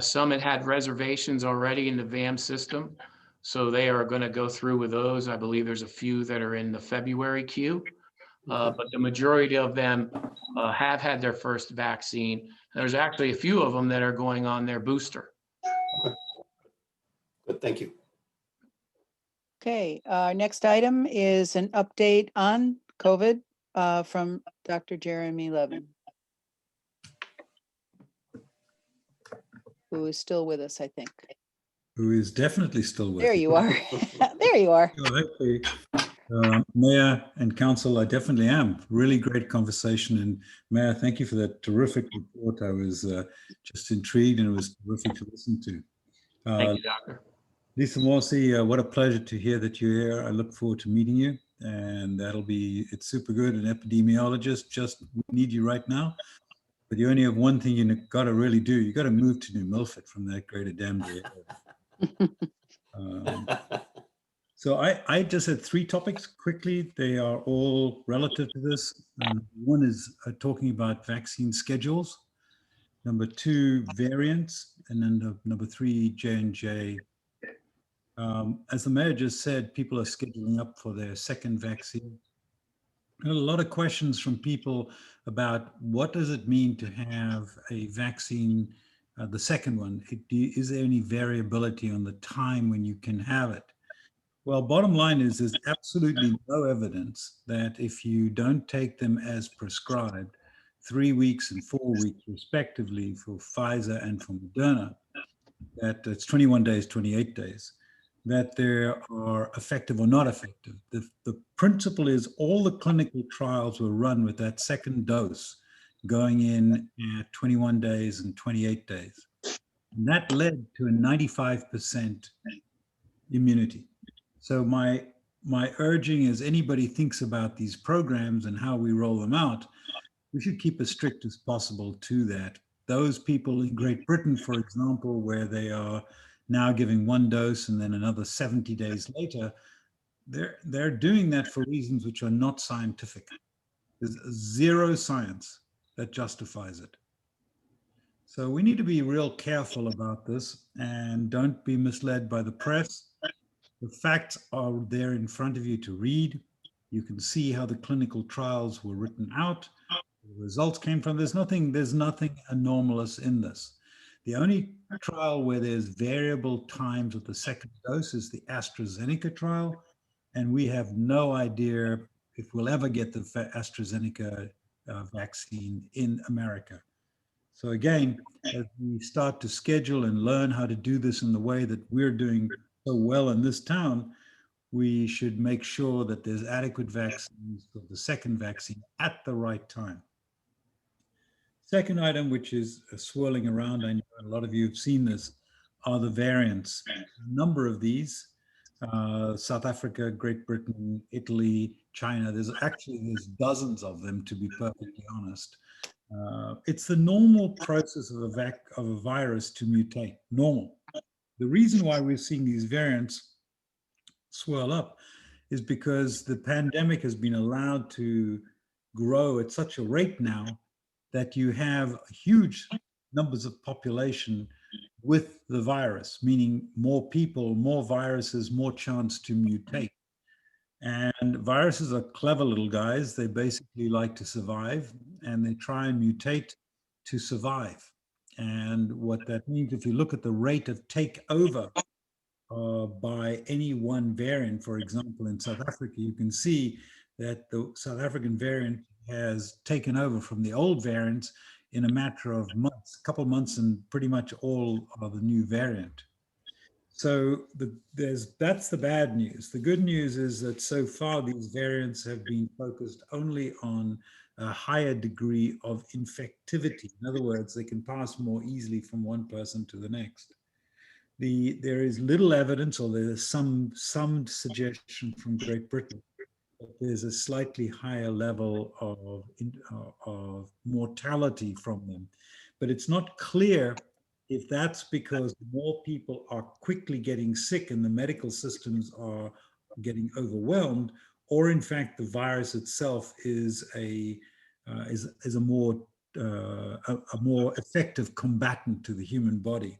Some had reservations already in the VAM system, so they are going to go through with those. I believe there's a few that are in the February queue, but the majority of them have had their first vaccine. There's actually a few of them that are going on their booster. Good, thank you. Okay, next item is an update on COVID from Dr. Jeremy Levin, who is still with us, I think. Who is definitely still with There you are. There you are. Hopefully, Mayor and Council, I definitely am. Really great conversation. And Mayor, thank you for that terrific report. I was just intrigued and it was terrific to listen to. Thank you, Doctor. Lisa Morsi, what a pleasure to hear that you're here. I look forward to meeting you, and it's super good. An epidemiologist, just need you right now. But you only have one thing you got to really do. You got to move to New Milford from that greater Danbury area. So I just had three topics quickly. They are all relative to this. One is talking about vaccine schedules. Number two, variants. And then number three, J&J. As the mayor just said, people are scheduling up for their second vaccine. A lot of questions from people about what does it mean to have a vaccine, the second one. Is there any variability on the time when you can have it? Well, bottom line is there's absolutely no evidence that if you don't take them as prescribed, 3 weeks and 4 weeks respectively for Pfizer and for Moderna, that it's 21 days, 28 days, that they are effective or not effective. The principle is all the clinical trials were run with that second dose going in at 21 days and 28 days. And that led to a 95% immunity. So my urging as anybody thinks about these programs and how we roll them out, we should keep as strict as possible to that. Those people in Great Britain, for example, where they are now giving one dose and then another 70 days later, they're doing that for reasons which are not scientific. There's zero science that justifies it. So we need to be real careful about this and don't be misled by the press. The facts are there in front of you to read. You can see how the clinical trials were written out. The results came from, there's nothing anomalous in this. The only trial where there's variable times with the second dose is the AstraZeneca trial. And we have no idea if we'll ever get the AstraZeneca vaccine in America. So again, as we start to schedule and learn how to do this in the way that we're doing so well in this town, we should make sure that there's adequate vaccines for the second vaccine at the right time. Second item, which is swirling around, I know a lot of you have seen this, are the variants. A number of these, South Africa, Great Britain, Italy, China, there's dozens of them, to be perfectly honest. It's the normal process of a virus to mutate, normal. The reason why we're seeing these variants swirl up is because the pandemic has been allowed to grow at such a rate now that you have huge numbers of population with the virus, meaning more people, more viruses, more chance to mutate. And viruses are clever little guys. They basically like to survive, and they try and mutate to survive. And what that means, if you look at the rate of takeover by any one variant, for example, in South Africa, you can see that the South African variant has taken over from the old variants in a matter of months, a couple of months, and pretty much all of the new variant. So that's the bad news. The good news is that so far these variants have been focused only on a higher degree of infectivity. In other words, they can pass more easily from one person to the next. There is little evidence, or there's some suggestion from Great Britain that there's a slightly higher level of mortality from them. But it's not clear if that's because more people are quickly getting sick and the medical systems are getting overwhelmed, or in fact the virus itself is a more effective combatant to the human body.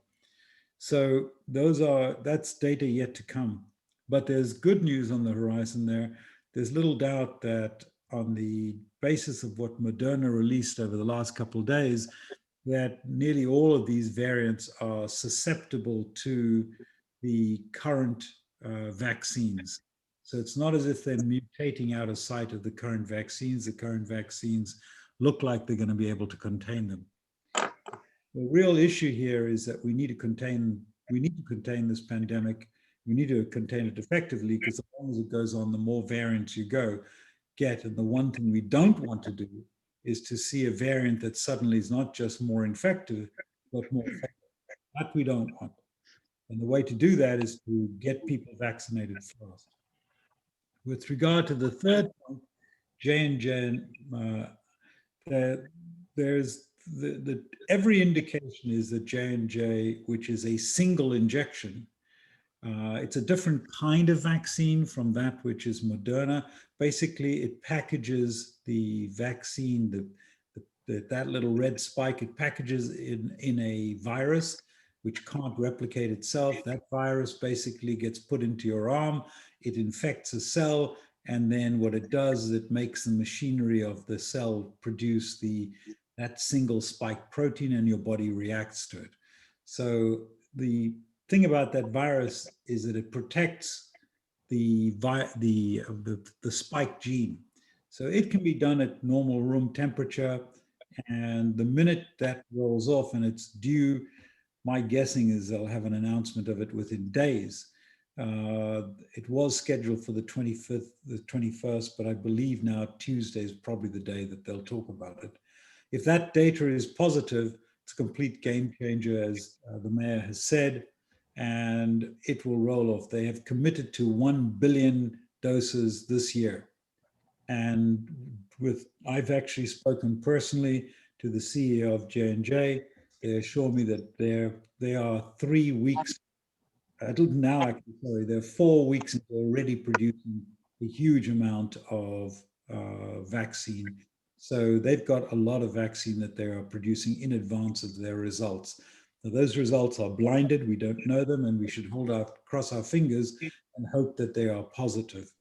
So that's data yet to come. But there's good news on the horizon there. There's little doubt that on the basis of what Moderna released over the last couple of days, that nearly all of these variants are susceptible to the current vaccines. So it's not as if they're mutating out of sight of the current vaccines. The current vaccines look like they're going to be able to contain them. The real issue here is that we need to contain this pandemic. We need to contain it effectively, because the longer as it goes on, the more variants you get. And the one thing we don't want to do is to see a variant that suddenly is not just more infective, but more effective. That we don't want. And the way to do that is to get people vaccinated first. With regard to the third point, J&J, there's every indication is that J&J, which is a single injection, it's a different kind of vaccine from that which is Moderna. Basically, it packages the vaccine, that little red spike, it packages in a virus which can't replicate itself. That virus basically gets put into your arm, it infects a cell, and then what it does is it makes the machinery of the cell produce that single spike protein, and your body reacts to it. So the thing about that virus is that it protects the spike gene. So it can be done at normal room temperature, and the minute that rolls off and it's due, my guessing is they'll have an announcement of it within days. It was scheduled for the 25th, the 21st, but I believe now Tuesday is probably the day that they'll talk about it. If that data is positive, it's a complete game changer, as the mayor has said, and it will roll off. They have committed to 1 billion doses this year. And I've actually spoken personally to the CEO of J&J. They assure me that they are 3 weeks, they're 4 weeks into already producing a huge amount of vaccine. So they've got a lot of vaccine that they are producing in advance of their results. Now, those results are blinded. We don't know them, and we should cross our fingers and hope that they are positive.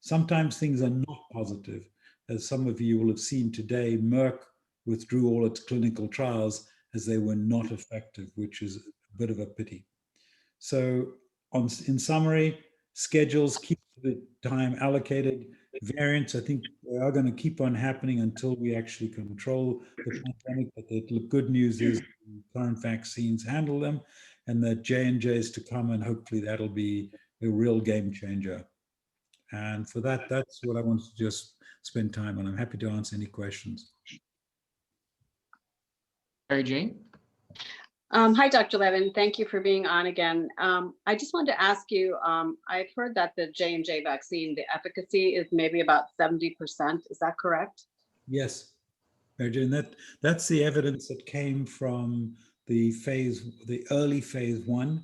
Sometimes things are not positive. As some of you will have seen today, Merck withdrew all its clinical trials as they were not effective, which is a bit of a pity. So in summary, schedules, keep the time allocated. Variants, I think They are going to keep on happening until we actually control the pandemic. But the good news is the current vaccines handle them, and that J&J is to come, and hopefully that'll be a real game changer. And for that, that's what I want to just spend time on. I'm happy to answer any questions. Mary Jane? Hi, Dr. Levin. Thank you for being on again. I just wanted to ask you, I've heard that the J&J vaccine, the efficacy is maybe about 70%. Is that correct? Yes, Mary Jane, that's the evidence that came from the early phase 1.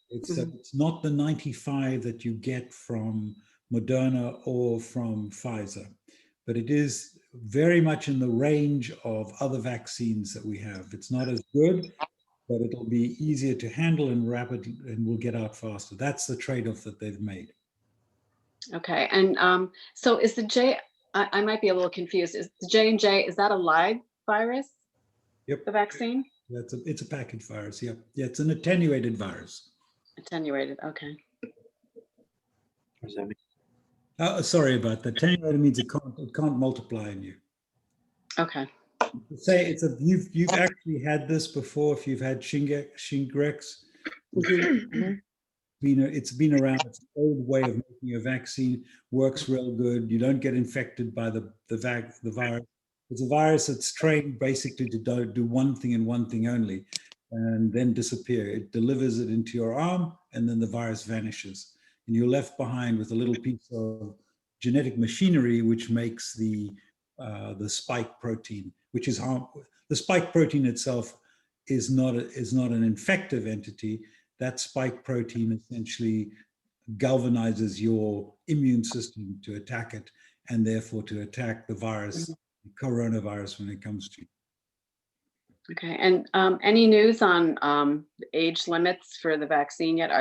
It's not the 95 that you get from Moderna or from Pfizer, but it is very much in the range of other vaccines that we have. It's not as good, but it'll be easier to handle and rapid, and we'll get out faster. That's the trade-off that they've made. Okay, and so is the I might be a little confused. Is the J&J, is that a live virus? Yep. The vaccine? It's a package virus. Yeah, it's an attenuated virus. Attenuated. Okay. What does that mean? Sorry about that. Attenuated means it can't multiply in you. Okay. Say you've actually had this before. If you've had Shingrix, it's been around. It's an old way of making a vaccine. Works real good. You don't get infected by the virus. It's a virus that's trained basically to do one thing and one thing only, and then disappear. It delivers it into your arm, and then the virus vanishes, and you're left behind with a little piece of genetic machinery which makes the spike protein, which is harmful. The spike protein itself is not an infective entity. That spike protein essentially galvanizes your immune system to attack it, and therefore to attack the virus, the coronavirus, when it comes to you. Okay, and any news on age limits for the vaccine yet?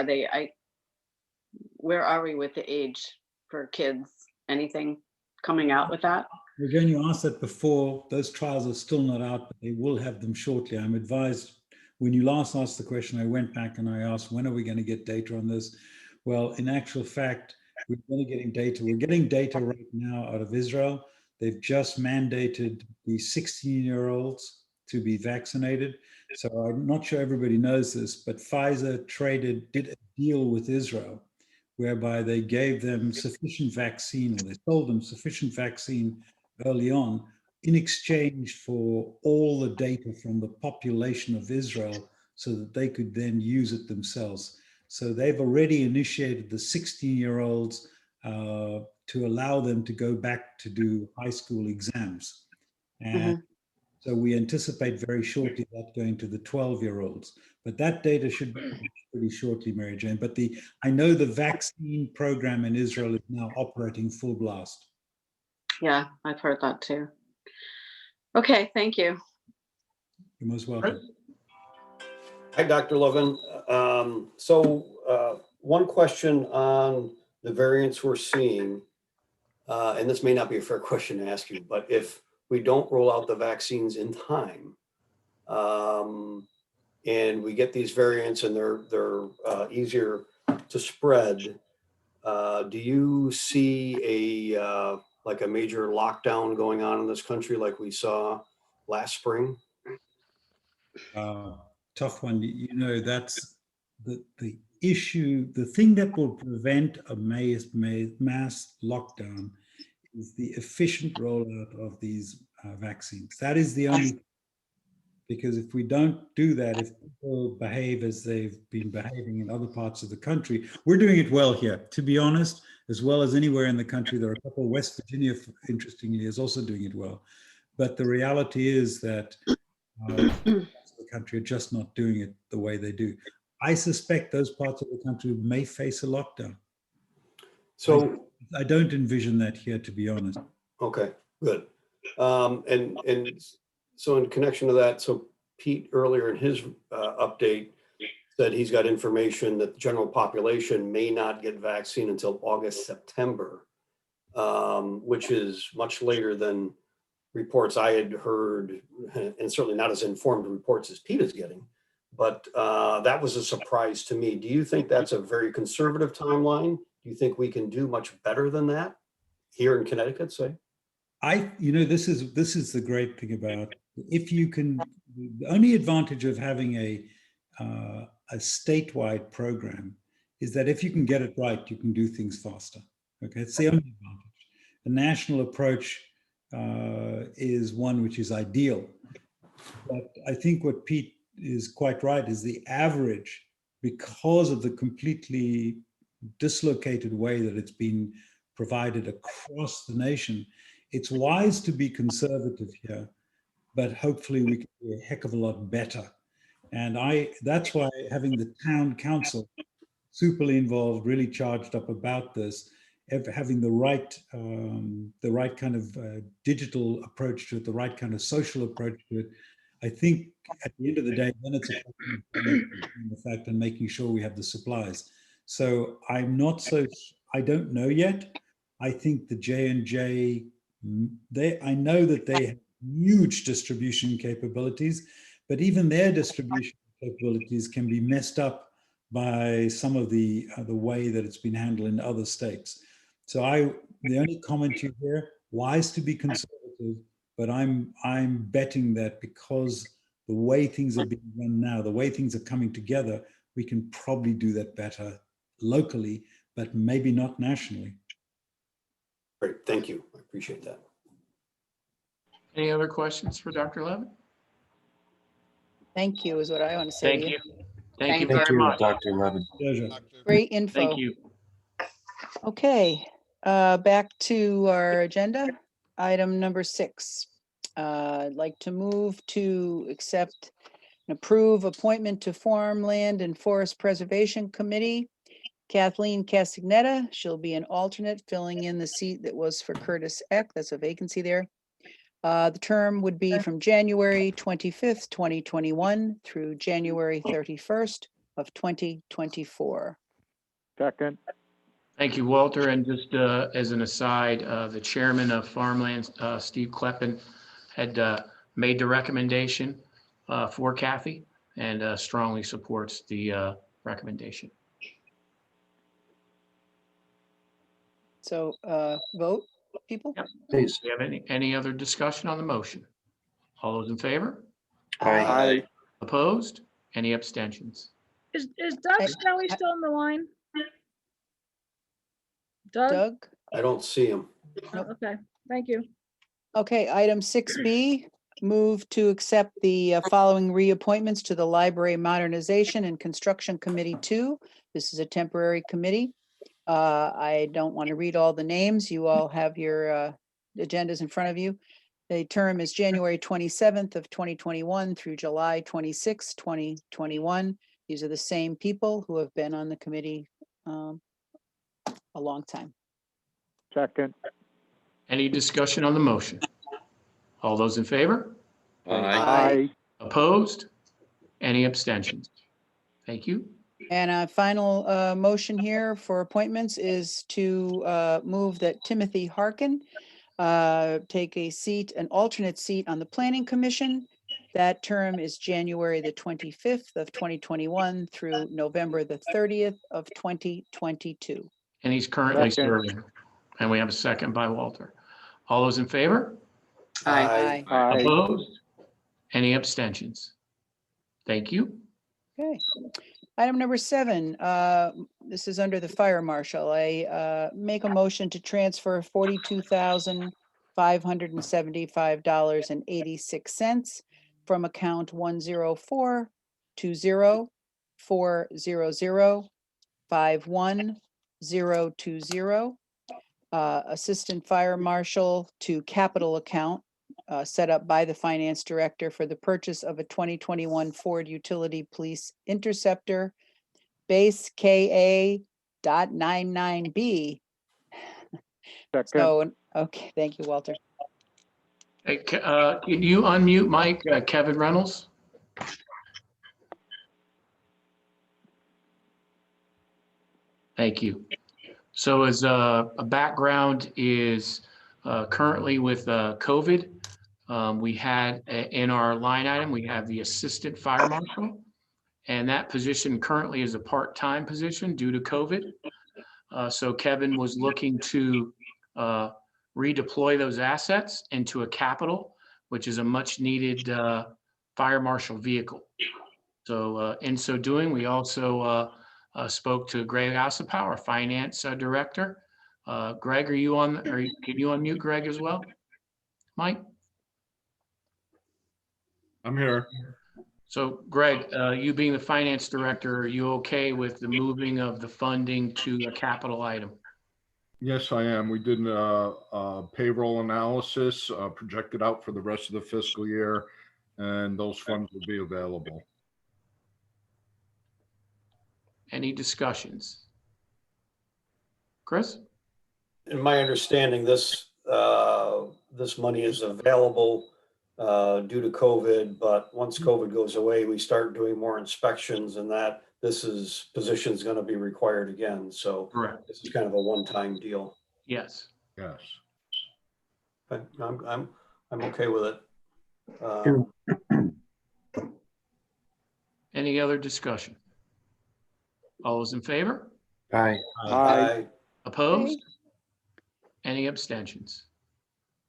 Where are we with the age for kids? Anything coming out with that? Again, you asked that before. Those trials are still not out, but they will have them shortly. I'm advised. When you last asked the question, I went back and I asked, when are we going to get data on this? Well, in actual fact, we're going to getting data. We're getting data right now out of Israel. They've just mandated the 16-year-olds to be vaccinated. So I'm not sure everybody knows this, but Pfizer did a deal with Israel whereby they gave them sufficient vaccine, or they sold them sufficient vaccine early on, in exchange for all the data from the population of Israel so that they could then use it themselves. So they've already initiated the 16-year-olds to allow them to go back to do high school exams. And so we anticipate very shortly that going to the 12-year-olds. But that data should be pretty shortly, Mary Jane. But I know the vaccine program in Israel is now operating full blast. Yeah, I've heard that too. Okay, thank you. You're most welcome. Hi, Dr. Levin. One question on the variants we're seeing, and this may not be a fair question to ask you, but if we don't roll out the vaccines in time, and we get these variants and they're easier to spread, do you see a major lockdown going on in this country like we saw last spring? Tough one. That's the issue. The thing that will prevent a mass lockdown is the efficient rollout of these vaccines. That is the only, because if we don't do that, if people behave as they've been behaving in other parts of the country, we're doing it well here, to be honest, as well as anywhere in the country. There are a couple, West Virginia, interestingly, is also doing it well. But the reality is that the country are just not doing it the way they do. I suspect those parts of the country may face a lockdown. So I don't envision that here, to be honest. Okay, good. And so in connection to that, so Pete earlier in his update said he's got information that the general population may not get vaccine until August, September, which is much later than reports I had heard, and certainly not as informed reports as Pete is getting. But that was a surprise to me. Do you think that's a very conservative timeline? Do you think we can do much better than that here in Connecticut, say? this is the great thing about, if you can, the only advantage of having a statewide program is that if you can get it right, you can do things faster. Okay, it's the only advantage. The national approach is one which is ideal. But I think what Pete is quite right is the average, because of the completely dislocated way that it's been provided across the nation, it's wise to be conservative here, but hopefully we can do a heck of a lot better. And that's why having the town council superly involved, really charged up about this, having the right kind of digital approach to it, the right kind of social approach to it. I think at the end of the day, then it's a question of the fact and making sure we have the supplies. So I don't know yet. I think the J&J, I know that they have huge distribution capabilities, but even their distribution capabilities can be messed up by some of the way that it's been handled in other states. So the only comment you hear, wise to be conservative, but I'm betting that because the way things are being run now, the way things are coming together, we can probably do that better locally, but maybe not nationally. Great, thank you. I appreciate that. Any other questions for Dr. Levin? Thank you is what I want to say Thank to you. Thank you very much. Dr. Levin. Pleasure. Great info. Thank you. Okay, back to our agenda. Item number 6. I'd like to move to accept and approve appointment to Farmland and Forest Preservation Committee. Kathleen Castagnetta, she'll be an alternate filling in the seat that was for Curtis Eck. That's a vacancy there. The term would be from January 25th, 2021 through January 31st of 2024. Second. Thank you, Walter. And just as an aside, the chairman of Farmland, Steve Kleppen, had made the recommendation for Kathy and strongly supports the recommendation. So vote, people? Yep. Please. Do you have any other discussion on the motion? All those in favor? Aye. Opposed? Any abstentions? Is Doug Skelly still on the line? Doug? I don't see him. Nope. Okay, thank you. Okay, item 6B, move to accept the following reappointments to the Library Modernization and Construction Committee 2. This is a temporary committee. I don't want to read all the names. You all have your agendas in front of you. The term is January 27th of 2021 through July 26th, 2021. These are the same people who have been on the committee a long time. Second. Any discussion on the motion? All those in favor? Aye. Opposed? Any abstentions? Thank you. And a final motion here for appointments is to move that Timothy Harkin take an alternate seat on the Planning Commission. That term is January the 25th of 2021 through November the 30th of 2022. And he's currently Second. serving. And we have a second by Walter. All those in favor? Aye. Opposed? Any abstentions? Thank you. Okay. Item number 7, this is under the fire marshal. I make a motion to transfer $42,575.86 from account 1042040051020, assistant fire marshal to capital account set up by the finance director for the purchase of a 2021 Ford Utility Police Interceptor base KA.99B. So, okay, thank you, Walter. Hey, can you unmute Mike, Kevin Reynolds? Thank you. So as a background is currently with COVID, we had in our line item, we have the assistant fire marshal, and that position currently is a part-time position due to COVID. So Kevin was looking to redeploy those assets into a capital, which is a much needed fire marshal vehicle. So in so doing, we also spoke to Greg Ossipow, our finance director. Greg, can you unmute Greg as well? Mike? I'm here. So Greg, you being the finance director, are you okay with the moving of the funding to a capital item? Yes, I am. We did a payroll analysis, projected out for the rest of the fiscal year, and those funds will be available. Any discussions? Chris? In my understanding, this money is available due to COVID, but once COVID goes away, we start doing more inspections, and that position is going to be required again. So Correct. this is kind of a one-time deal. Yes. Yes. But I'm okay with it. Any other discussion? All those in favor? Aye. Aye. Opposed? Any abstentions?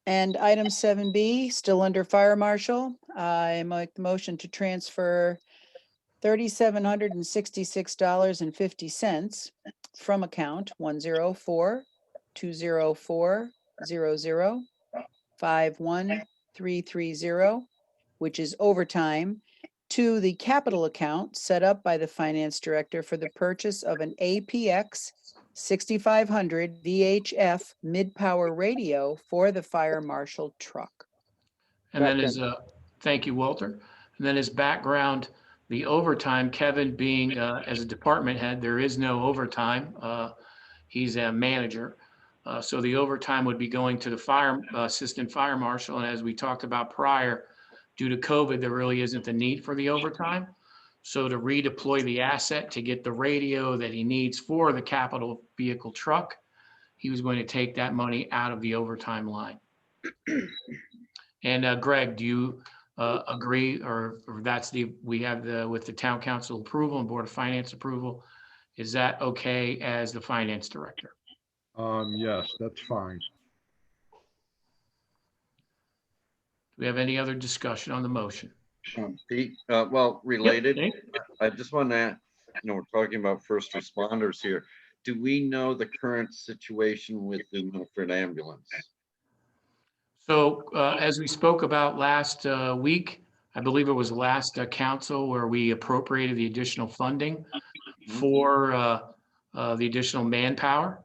And item 7B, still under fire marshal, I make the motion to transfer $3,766.50 from account 104-204-00-51330, which is overtime, to the capital account set up by the finance director for the purchase of an APX 6500 VHF mid-power radio for the fire marshal truck. And then thank you, Walter. And then his background, the overtime, Kevin being as a department head, there is no overtime. He's a manager. So the overtime would be going to the assistant fire marshal. And as we talked about prior, due to COVID, there really isn't the need for the overtime. So to redeploy the asset to get the radio that he needs for the capital vehicle truck, he was going to take that money out of the overtime line. And Greg, do you agree, or we have with the town council approval and board of finance approval, is that okay as the finance director? Yes, that's fine. Do we have any other discussion on the motion? Pete, well, related, Yep. I just want to, we're talking about first responders here. Do we know the current situation with the Milford ambulance? So as we spoke about last week, I believe it was last council where we appropriated the additional funding for the additional manpower.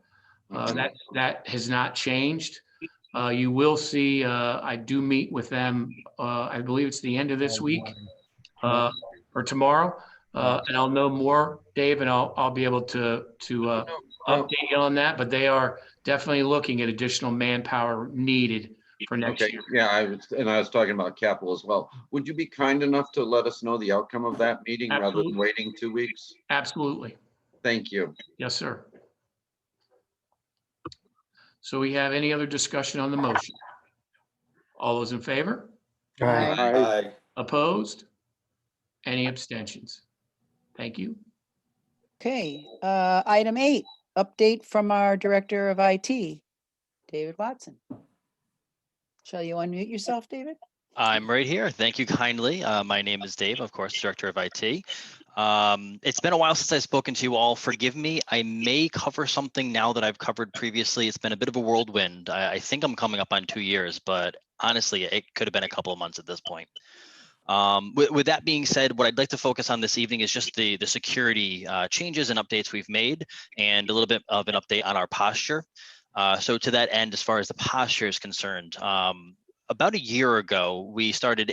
That has not changed. You will see, I do meet with them, I believe it's the end of this week or tomorrow, and I'll know more, Dave, and I'll be able to update you on that, but they are definitely looking at additional manpower needed for next year. Yeah, I was talking about capital as well. Would you be kind enough to let us know the outcome of that meeting rather than waiting 2 weeks? Absolutely. Thank you. Yes, sir. So we have any other discussion on the motion? All those in favor? Aye. Opposed? Any abstentions? Thank you. Okay, item 8, update from our Director of IT, David Watson. Shall you unmute yourself, David? I'm right here. Thank you kindly. My name is Dave, of course, Director of IT. It's been a while since I've spoken to you all. Forgive me. I may cover something now that I've covered previously. It's been a bit of a whirlwind. I think I'm coming up on 2 years, but honestly, it could have been a couple of months at this point. With that being said, what I'd like to focus on this evening is just the security changes and updates we've made, and a little bit of an update on our posture. So to that end, as far as the posture is concerned, about a year ago, we started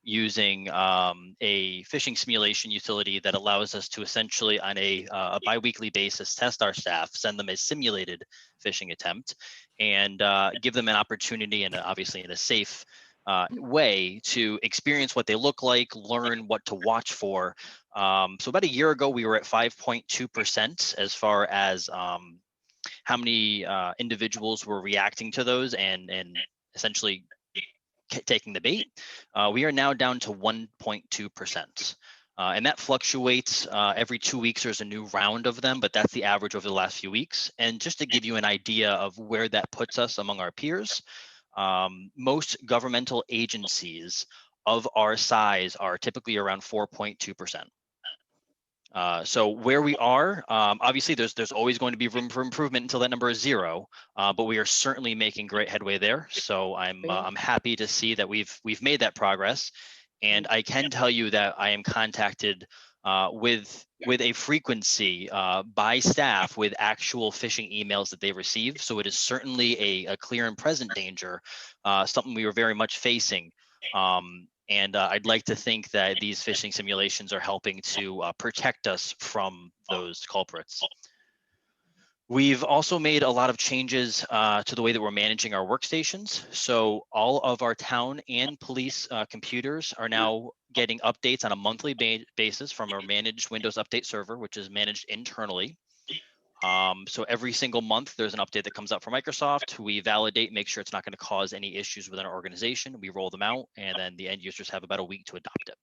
using a phishing simulation utility that allows us to essentially on a biweekly basis test our staff, send them a simulated phishing attempt, and give them an opportunity, and obviously in a safe way, to experience what they look like, learn what to watch for. So about a year ago, we were at 5.2% as far as how many individuals were reacting to those and essentially taking the bait. We are now down to 1.2%. And that fluctuates every 2 weeks. There's a new round of them, but that's the average over the last few weeks. And just to give you an idea of where that puts us among our peers, most governmental agencies of our size are typically around 4.2%. So where we are, obviously there's always going to be room for improvement until that number is 0, but we are certainly making great headway there. So I'm happy to see that we've made that progress, and I can tell you that I am contacted with a frequency by staff with actual phishing emails that they receive. So it is certainly a clear and present danger, something we were very much facing. And I'd like to think that these phishing simulations are helping to protect us from those culprits. We've also made a lot of changes to the way that we're managing our workstations. So all of our town and police computers are now getting updates on a monthly basis from our managed Windows Update server, which is managed internally. So every single month, there's an update that comes up from Microsoft. We validate, make sure it's not going to cause any issues within our organization. We roll them out, and then the end users have about a week to adopt it.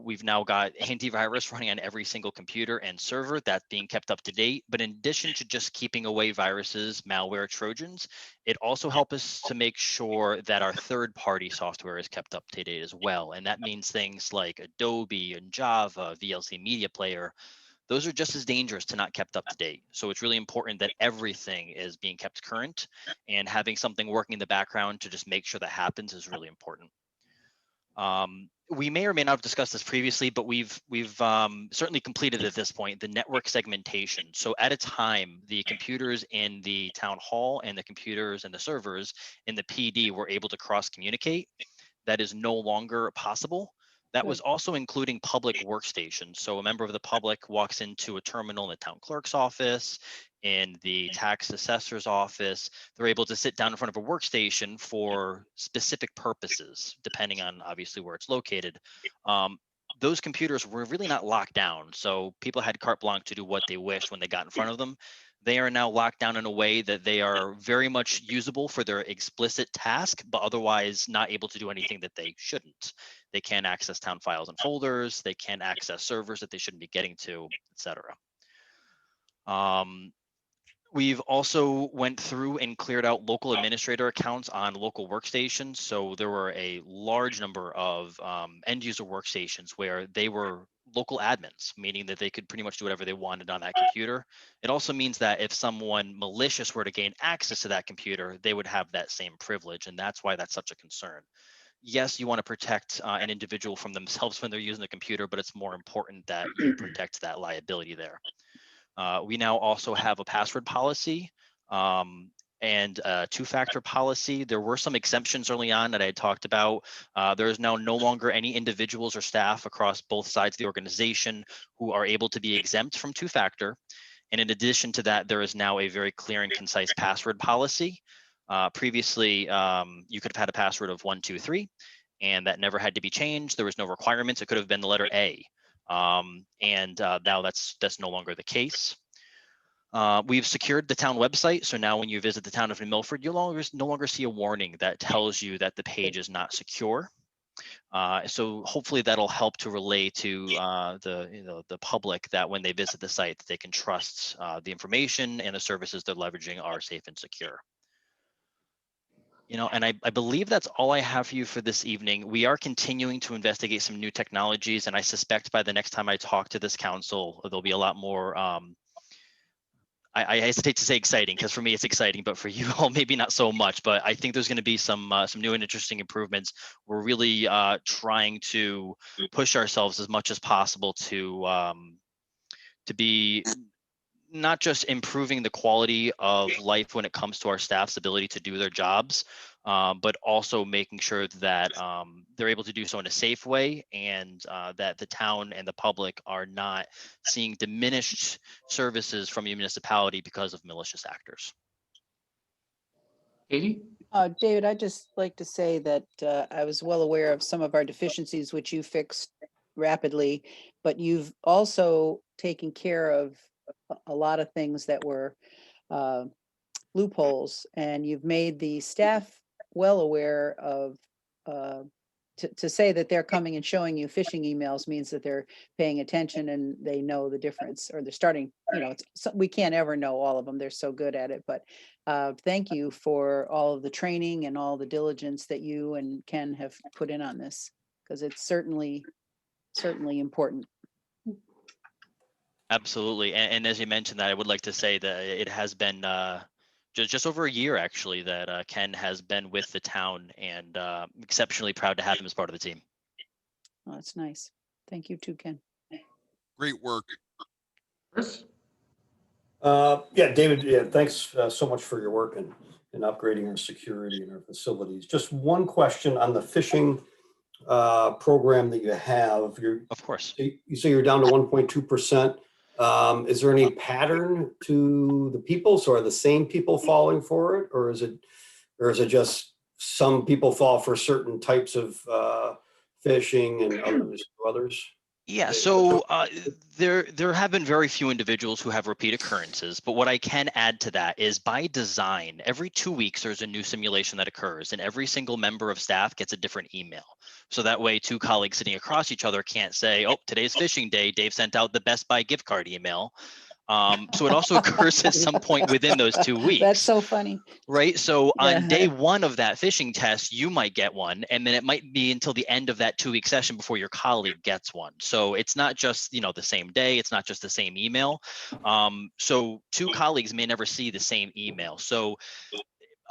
We've now got antivirus running on every single computer and server, that's being kept up to date. But in addition to just keeping away viruses, malware, Trojans, it also helps us to make sure that our third-party software is kept up to date as well. And that means things like Adobe and Java, VLC Media Player. Those are just as dangerous to not kept up to date. So it's really important that everything is being kept current, and having something working in the background to just make sure that happens is really important. We may or may not have discussed this previously, but we've certainly completed at this point the network segmentation. So at a time, the computers in the town hall and the computers and the servers in the PD were able to cross communicate. That is no longer possible. That was also including public workstations. So a member of the public walks into a terminal in the town clerk's office, in the tax assessor's office. They're able to sit down in front of a workstation for specific purposes, depending on obviously where it's located. Those computers were really not locked down. So people had carte blanche to do what they wished when they got in front of them. They are now locked down in a way that they are very much usable for their explicit task, but otherwise not able to do anything that they shouldn't. They can't access town files and folders. They can't access servers that they shouldn't be getting to, etc. We've also went through and cleared out local administrator accounts on local workstations. So there were a large number of end user workstations where they were local admins, meaning that they could pretty much do whatever they wanted on that computer. It also means that if someone malicious were to gain access to that computer, they would have that same privilege. And that's why that's such a concern. Yes, you want to protect an individual from themselves when they're using the computer, but it's more important that you protect that liability there. We now also have a password policy and a two-factor policy. There were some exemptions early on that I had talked about. There is now no longer any individuals or staff across both sides of the organization who are able to be exempt from two-factor. And in addition to that, there is now a very clear and concise password policy. Previously, you could have had a password of 123, and that never had to be changed. There was no requirements. It could have been the letter A. Now that's no longer the case. We've secured the town website. So now when you visit the town of New Milford, you'll no longer see a warning that tells you that the page is not secure. So hopefully that'll help to relay to the public that when they visit the site, that they can trust the information and the services they're leveraging are safe and secure. And I believe that's all I have for you for this evening. We are continuing to investigate some new technologies, and I suspect by the next time I talk to this council, there'll be a lot more, I hesitate to say exciting, because for me it's exciting, but for you all maybe not so much, but I think there's going to be some new and interesting improvements. We're really trying to push ourselves as much as possible to be not just improving the quality of life when it comes to our staff's ability to do their jobs, but also making sure that they're able to do so in a safe way, and that the town and the public are not seeing diminished services from a municipality because of malicious actors. Katie? David, I'd just like to say that I was well aware of some of our deficiencies, which you fixed rapidly, but you've also taken care of a lot of things that were loopholes, and you've made the staff well aware of to say that they're coming and showing you phishing emails means that they're paying attention and they know the difference, or they're starting, we can't ever know all of them. They're so good at it, but thank you for all of the training and all the diligence that you and Ken have put in on this, because it's certainly important. Absolutely. And as you mentioned that, I would like to say that it has been just over a year, actually, that Ken has been with the town, and exceptionally proud to have him as part of the team. Oh, that's nice. Thank you too, Ken. Great work. Chris? Yeah, David, yeah, thanks so much for your work in upgrading our security in our facilities. Just one question on the phishing program that you have. Of course. You say you're down to 1.2%. Is there any pattern to the people? So are the same people falling for it, or is it just some people fall for certain types of phishing and others? Yeah, so there have been very few individuals who have repeat occurrences, but what I can add to that is, by design, every 2 weeks there's a new simulation that occurs, and every single member of staff gets a different email. So that way 2 colleagues sitting across each other can't say, oh, today's phishing day, Dave sent out the Best Buy gift card email. So it also occurs at some point within those 2 weeks. That's so funny. Right. So on Yeah. day 1 of that phishing test, you might get one, and then it might be until the end of that 2-week session before your colleague gets one. So it's not just, the same day. It's not just the same email. So 2 colleagues may never see the same email. So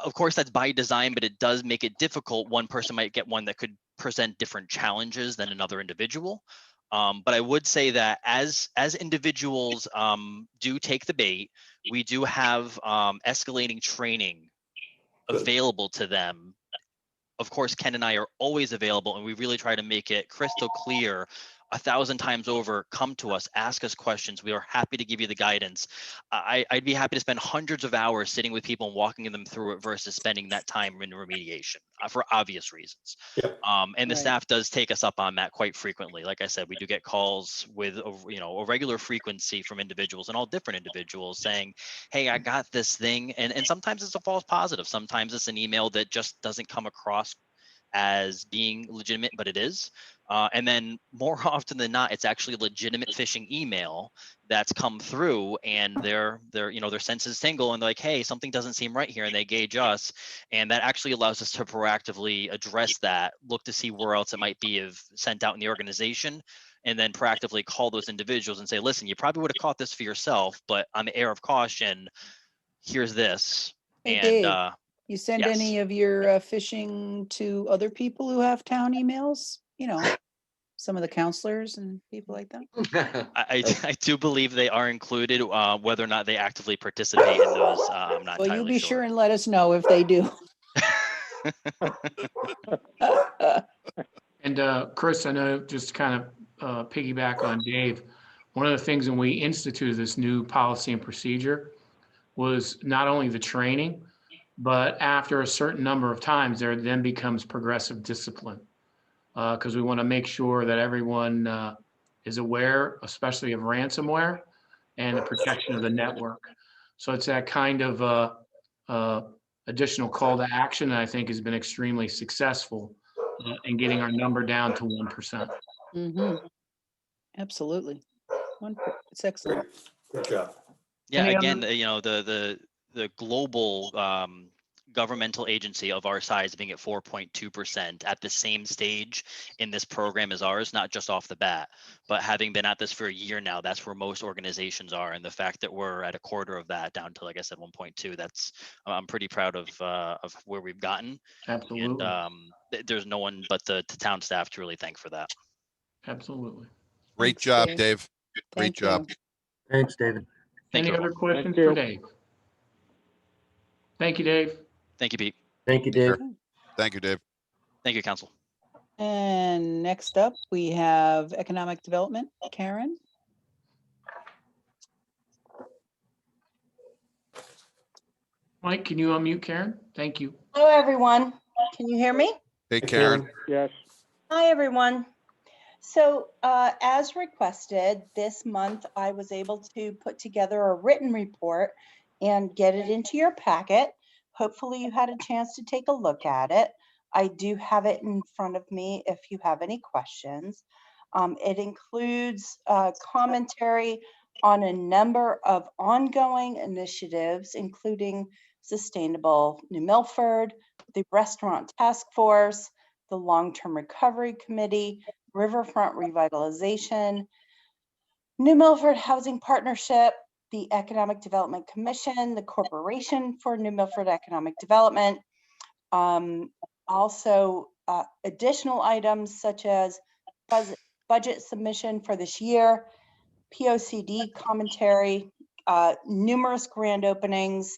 of course that's by design, but it does make it difficult. One person might get one that could present different challenges than another individual. But I would say that as individuals do take the bait, we do have escalating training available to them. Of course, Ken and I are always available, and we really try to make it crystal clear 1,000 times over. Come to us, ask us questions. We are happy to give you the guidance. I'd be happy to spend hundreds of hours sitting with people and walking them through it versus spending that time in remediation for obvious reasons. Yep. And the Right. staff does take us up on that quite frequently. Like I said, we do get calls with a regular frequency from individuals, and all different individuals, saying, hey, I got this thing. And sometimes it's a false positive. Sometimes it's an email that just doesn't come across as being legitimate, but it is. And then more often than not, it's actually a legitimate phishing email that's come through, and their senses tingle, and they're like, hey, something doesn't seem right here, and they gauge us. And that actually allows us to proactively address that, look to see where else it might be sent out in the organization, and then proactively call those individuals and say, listen, you probably would have caught this for yourself, but on the air of caution, here's this. Hey, And Dave, you send yes. any of your phishing to other people who have town emails? Some of the counselors and people like that? I do believe they are included. Whether or not they actively participate in those, I'm not Well, you entirely be sure. sure and let us know if they do. And Chris, I know, just to kind of piggyback on Dave, one of the things when we instituted this new policy and procedure was not only the training, but after a certain number of times, there then becomes progressive discipline. Because we want to make sure that everyone is aware, especially of ransomware and the protection of the network. So it's that kind of additional call to action that I think has been extremely successful in getting our number down to 1%. Mm-hmm. Absolutely. It's excellent. Good job. Yeah, Any again, the global governmental agency of our size being at 4.2% at the same stage in this program as ours, not just off the bat, but having been at this for a year now, that's where most organizations are. And the fact that we're at a quarter of that, down to, like I said, 1.2, I'm pretty proud of where we've gotten. Absolutely. And there's no one but the town staff to really thank for that. Absolutely. Great Thanks, job, Dave. Dave. Great Thank job. you. Thanks, David. Thank Any you, other everyone. questions Thank for you. Dave? Thank you, Dave. Thank you, Pete. Thank you, Dave. Thank you, Dave. Thank you, Council. And next up, we have Economic Development. Karen? Mike, can you unmute Karen? Thank you. Hello, everyone. Can you hear me? Hey, Karen. Yes. Hi, everyone. So as requested, this month I was able to put together a written report and get it into your packet. Hopefully you had a chance to take a look at it. I do have it in front of me if you have any questions. It includes commentary on a number of ongoing initiatives, including Sustainable New Milford, the Restaurant Task Force, the Long-Term Recovery Committee, Riverfront Revitalization, New Milford Housing Partnership, the Economic Development Commission, the Corporation for New Milford Economic Development. Also, additional items such as budget submission for this year, POCD commentary, numerous grand openings,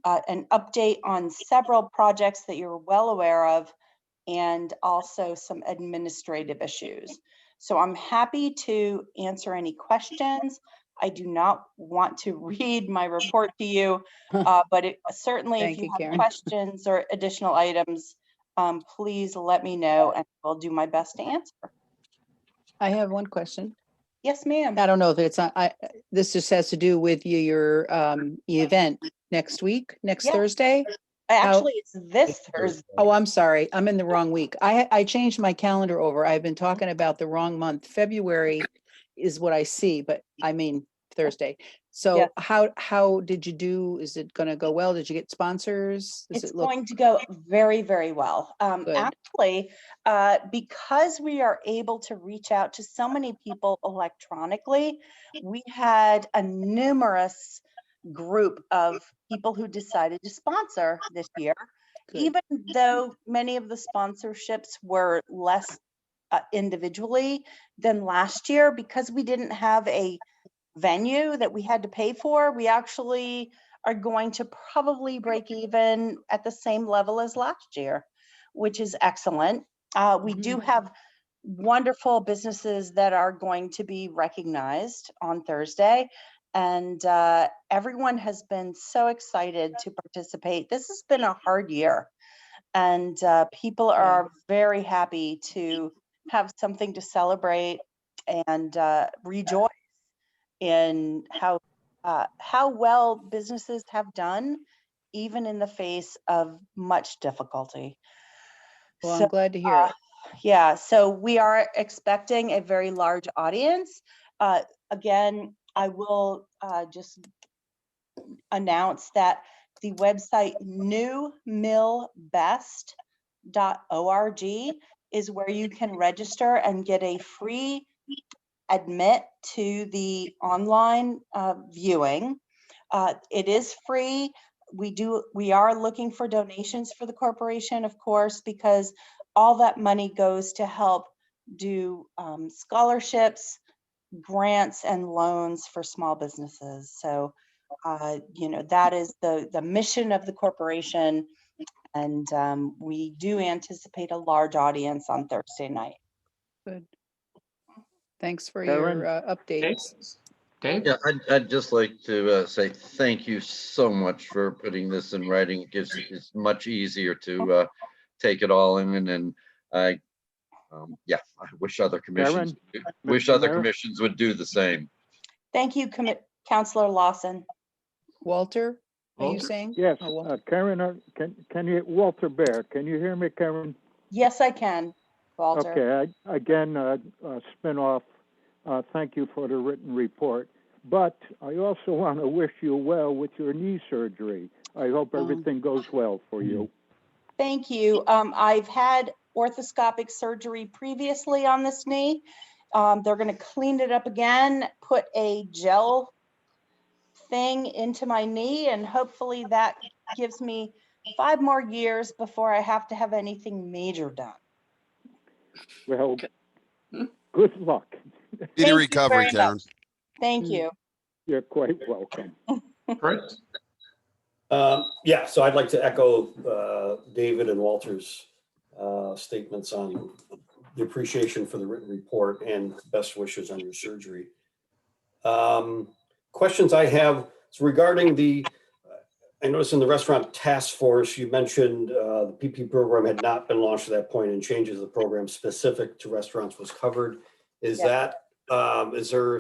an update on several projects that you're well aware of, and also some administrative issues. So I'm happy to answer any questions. I do not want to read my report to you, but certainly if Thank you you, have Karen. questions or additional items, please let me know and I'll do my best to answer. I have one question. Yes, ma'am. I don't know if it's on, this just has to do with your event next week, next Yeah. Thursday. Actually, it's this Thursday. Oh, I'm sorry. I'm in the wrong week. I changed my calendar over. I've been talking about the wrong month. February is what I see, but I mean Thursday. So Yes. how did you do? Is it going to go well? Did you get sponsors? Does It's it look going to go very, very well. good? Actually, because we are able to reach out to so many people electronically, we had a numerous group of people who decided to sponsor this year, Good. even though many of the sponsorships were less individually than last year, because we didn't have a venue that we had to pay for. We actually are going to probably break even at the same level as last year, which is excellent. We do have wonderful businesses that are going to be recognized on Thursday. And everyone has been so excited to participate. This has been a hard year. And people are very happy to have something to celebrate and rejoice in how well businesses have done, even in the face of much difficulty. Well, So, I'm glad to hear it. yeah, so we are expecting a very large audience. Again, I will just announce that the website newmillbest.org is where you can register and get a free admit to the online viewing. It is free. We are looking for donations for the corporation, of course, because all that money goes to help do scholarships, grants, and loans for small businesses. So, that is the mission of the corporation. And we do anticipate a large audience on Thursday night. Good. Thanks for Karen? your updates. Dave? Yeah, I'd just like to say thank you so much for putting this in writing. It's much easier to take it all in, and I wish other commissions would do the same. Thank you, Councillor Lawson. Walter, are you Walter? saying? Yes, Oh, Walter. Karen, can you, Walter Bear, can you hear me, Karen? Yes, I can, Walter. Okay, again, spin-off, thank you for the written report. But I also want to wish you well with your knee surgery. I hope everything goes well for you. Thank you. I've had orthoscopic surgery previously on this knee. They're going to clean it up again, put a gel thing into my knee, and hopefully that gives me 5 more years before I have to have anything major done. Well, good luck. Speedy recovery, Karen. Thank you. You're quite welcome. Chris? Yeah, so I'd like to echo David and Walter's statements on the appreciation for the written report and best wishes on your surgery. Questions I have is regarding I noticed in the restaurant task force, you mentioned the PP program had not been launched at that point and changes of the program specific to restaurants was covered. Is there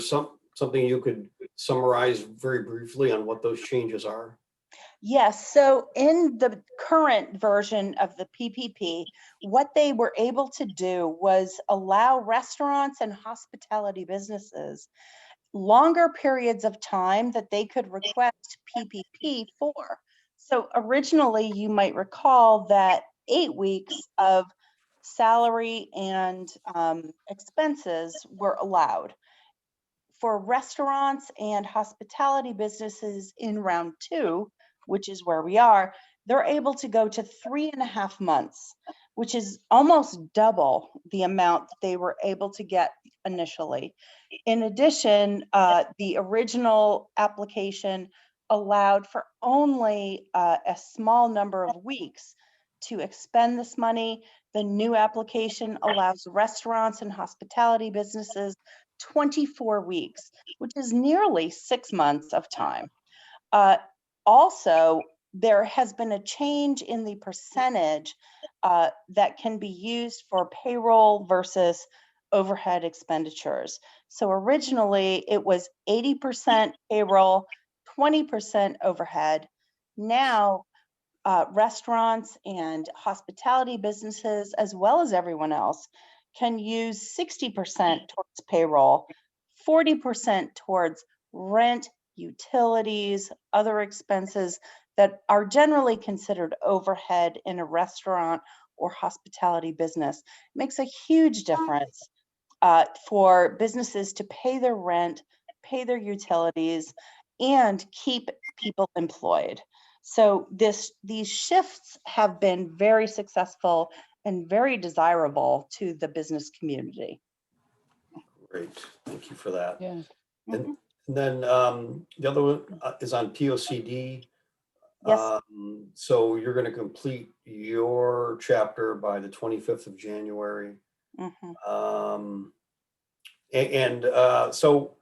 something you could summarize very briefly on what those changes are? Yes, so in the current version of the PPP, what they were able to do was allow restaurants and hospitality businesses longer periods of time that they could request PPP for. So originally, you might recall that 8 weeks of salary and expenses were allowed. For restaurants and hospitality businesses in round 2, which is where we are, they're able to go to 3.5 months, which is almost double the amount that they were able to get initially. In addition, the original application allowed for only a small number of weeks to expend this money. The new application allows restaurants and hospitality businesses 24 weeks, which is nearly 6 months of time. Also, there has been a change in the percentage that can be used for payroll versus overhead expenditures. So originally it was 80% payroll, 20% overhead. Now, restaurants and hospitality businesses, as well as everyone else, can use 60% towards payroll, 40% towards rent, utilities, other expenses that are generally considered overhead in a restaurant or hospitality business. It makes a huge difference for businesses to pay their rent, pay their utilities, and keep people employed. So these shifts have been very successful and very desirable to the business community. Great, thank you for that. Yeah. And then the other one is on POCD. Yes. So you're going to complete your chapter by the 25th of January. So,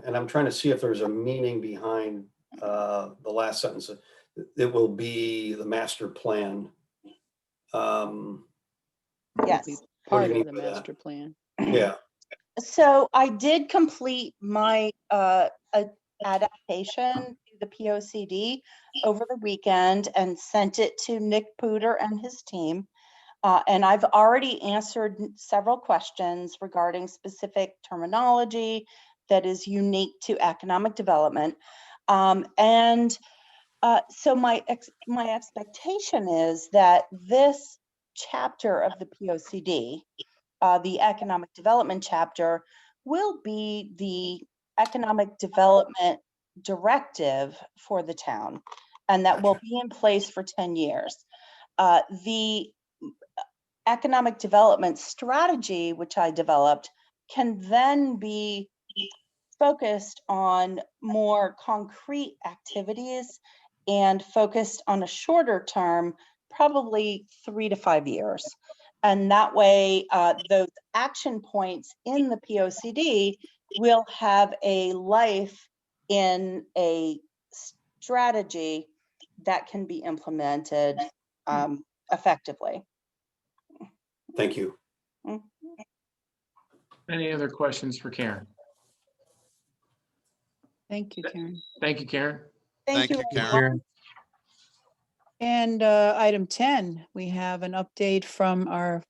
and I'm trying to see if there's a meaning behind the last sentence. It will be the master plan. Yes. Part of the master plan. Yeah. So I did complete my adaptation to the POCD over the weekend and sent it to Nick Pooter and his team. And I've already answered several questions regarding specific terminology that is unique to economic development. So my expectation is that this chapter of the POCD, the economic development chapter, will be the economic development directive for the town, and that will be in place for 10 years. The economic development strategy, which I developed, can then be focused on more concrete activities and focused on a shorter term, probably 3 to 5 years. And that way, those action points in the POCD will have a life in a strategy that can be implemented effectively. Thank you. Any other questions for Karen? Thank you, Karen. Thank you, Karen. Thank you, Karen. And item 10, we have an update from our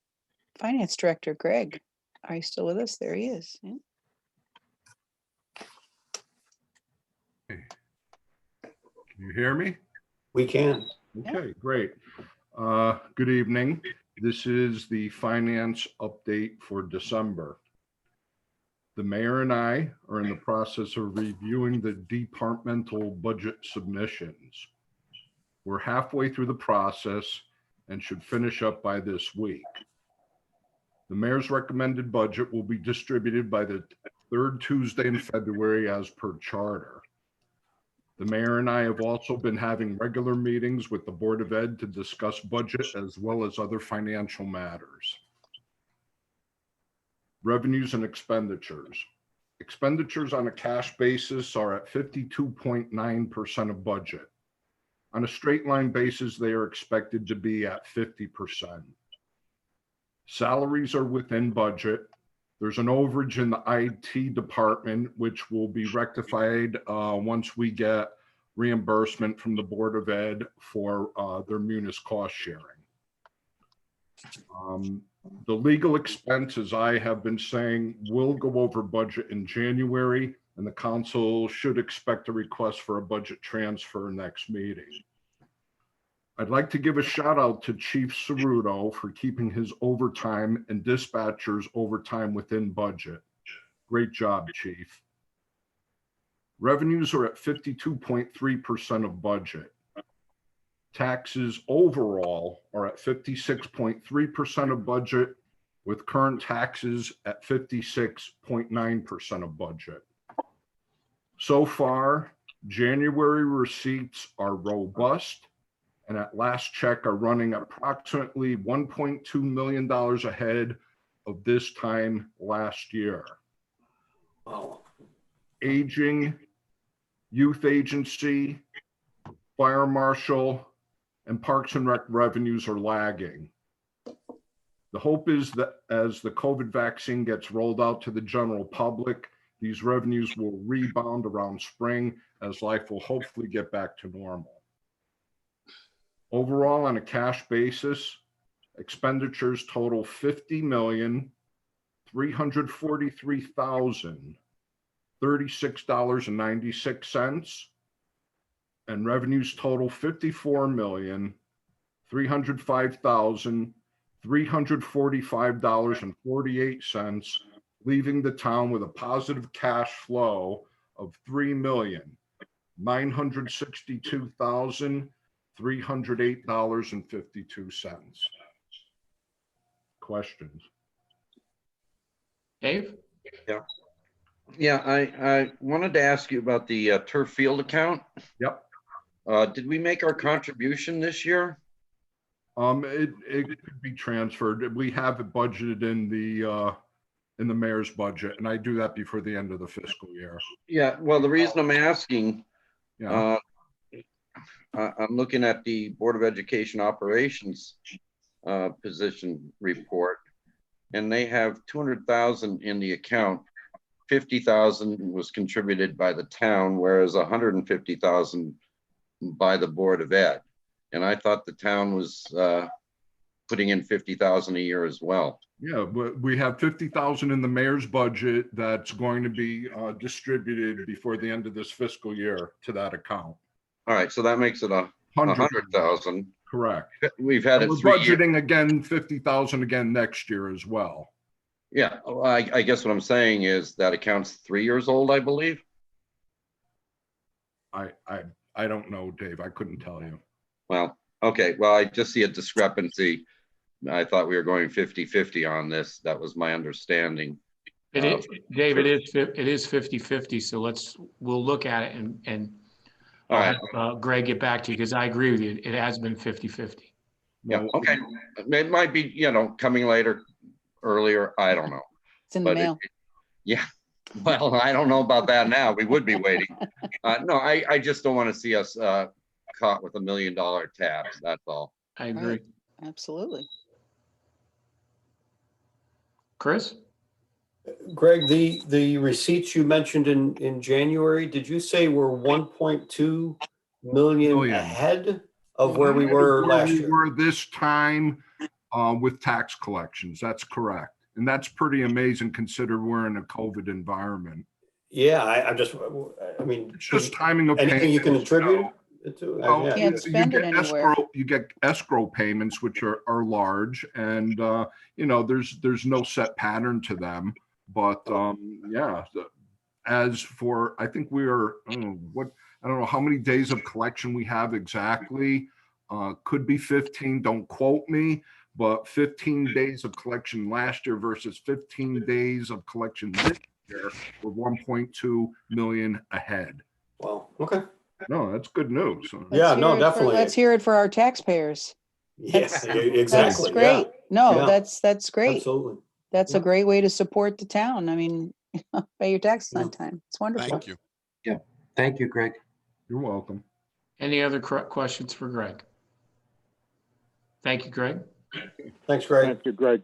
finance director, Greg. Are you still with us? There he is. Yeah. Can you hear me? We can. Okay, great. Good evening. This is the finance update for December. The mayor and I are in the process of reviewing the departmental budget submissions. We're halfway through the process and should finish up by this week. The mayor's recommended budget will be distributed by the third Tuesday in February as per charter. The mayor and I have also been having regular meetings with the Board of Ed to discuss budget as well as other financial matters. Revenues and expenditures. Expenditures on a cash basis are at 52.9% of budget. On a straight line basis, they are expected to be at 50%. Salaries are within budget. There's an overage in the IT department, which will be rectified once we get reimbursement from the Board of Ed for their munis cost sharing. The legal expenses, I have been saying, will go over budget in January, and the council should expect a request for a budget transfer next meeting. I'd like to give a shout out to Chief Ceruto for keeping his overtime and dispatchers overtime within budget. Great job, Chief. Revenues are at 52.3% of budget. Taxes overall are at 56.3% of budget, with current taxes at 56.9% of budget. So far, January receipts are robust, and at last check are running approximately $1.2 million ahead of this time last year. Wow. Aging, youth agency, fire marshal, and Parks and Rec revenues are lagging. The hope is that as the COVID vaccine gets rolled out to the general public, these revenues will rebound around spring as life will hopefully get back to normal. Overall, on a cash basis, expenditures total $50,343,036.96, and revenues total $54,305,345.48, leaving the town with a positive cash flow of $3,962,308.52. Questions? Dave? Yeah, I wanted to ask you about the turf field account. Yep. Did we make our contribution this year? It could be transferred. We have it budgeted in the mayor's budget, and I do that before the end of the fiscal year. Yeah, well, the reason I'm asking, Yeah. I'm looking at the Board of Education operations position report, and they have 200,000 in the account. 50,000 was contributed by the town, whereas 150,000 by the Board of Ed. And I thought the town was putting in 50,000 a year as well. Yeah, but we have 50,000 in the mayor's budget that's going to be distributed before the end of this fiscal year to that account. All right, so that makes it 100,000. Correct. We've had it we're 3 years. budgeting again 50,000 again next year as well. Yeah, well, I guess what I'm saying is that account's 3 years old, I believe. I don't know, Dave. I couldn't tell you. Well, okay. Well, I just see a discrepancy. I thought we were going 50-50 on this. That was my understanding. It is, Dave, it is 50-50. So we'll look at it and all right. Greg, get back to you because I agree with you. It has been 50-50. Yeah. Okay. It might be, coming later, earlier. I don't know. It's in the mail. Yeah. Well, I don't know about that now. We would be waiting. No, I just don't want to see us caught with $1 million tabs. That's all. I agree. Right. Absolutely. Chris? Greg, the receipts you mentioned in January, did you say were 1.2 million ahead of where we were last year? We were this time with tax collections. That's correct. And that's pretty amazing considering we're in a COVID environment. Yeah, I mean, it's just timing of anything you can attribute it to? Well, Can't spend it anywhere. You get escrow payments, which are large, and there's no set pattern to them. But yeah, as for, I think we are, I don't know how many days of collection we have exactly. Could be 15, don't quote me, but 15 days of collection last year versus 15 days of collection this year, we're 1.2 million ahead. Well, okay. No, that's good news. Yeah, no, definitely. Let's hear it for our taxpayers. Yeah, exactly. That's great. Yeah. No, Yeah. that's great. Absolutely. That's a great way to support the town. I mean, pay your taxes on time. It's wonderful. Thank you. Yeah. Thank you, Greg. You're welcome. Any other questions for Greg? Thank you, Greg. Thanks, Greg. Thank you, Greg.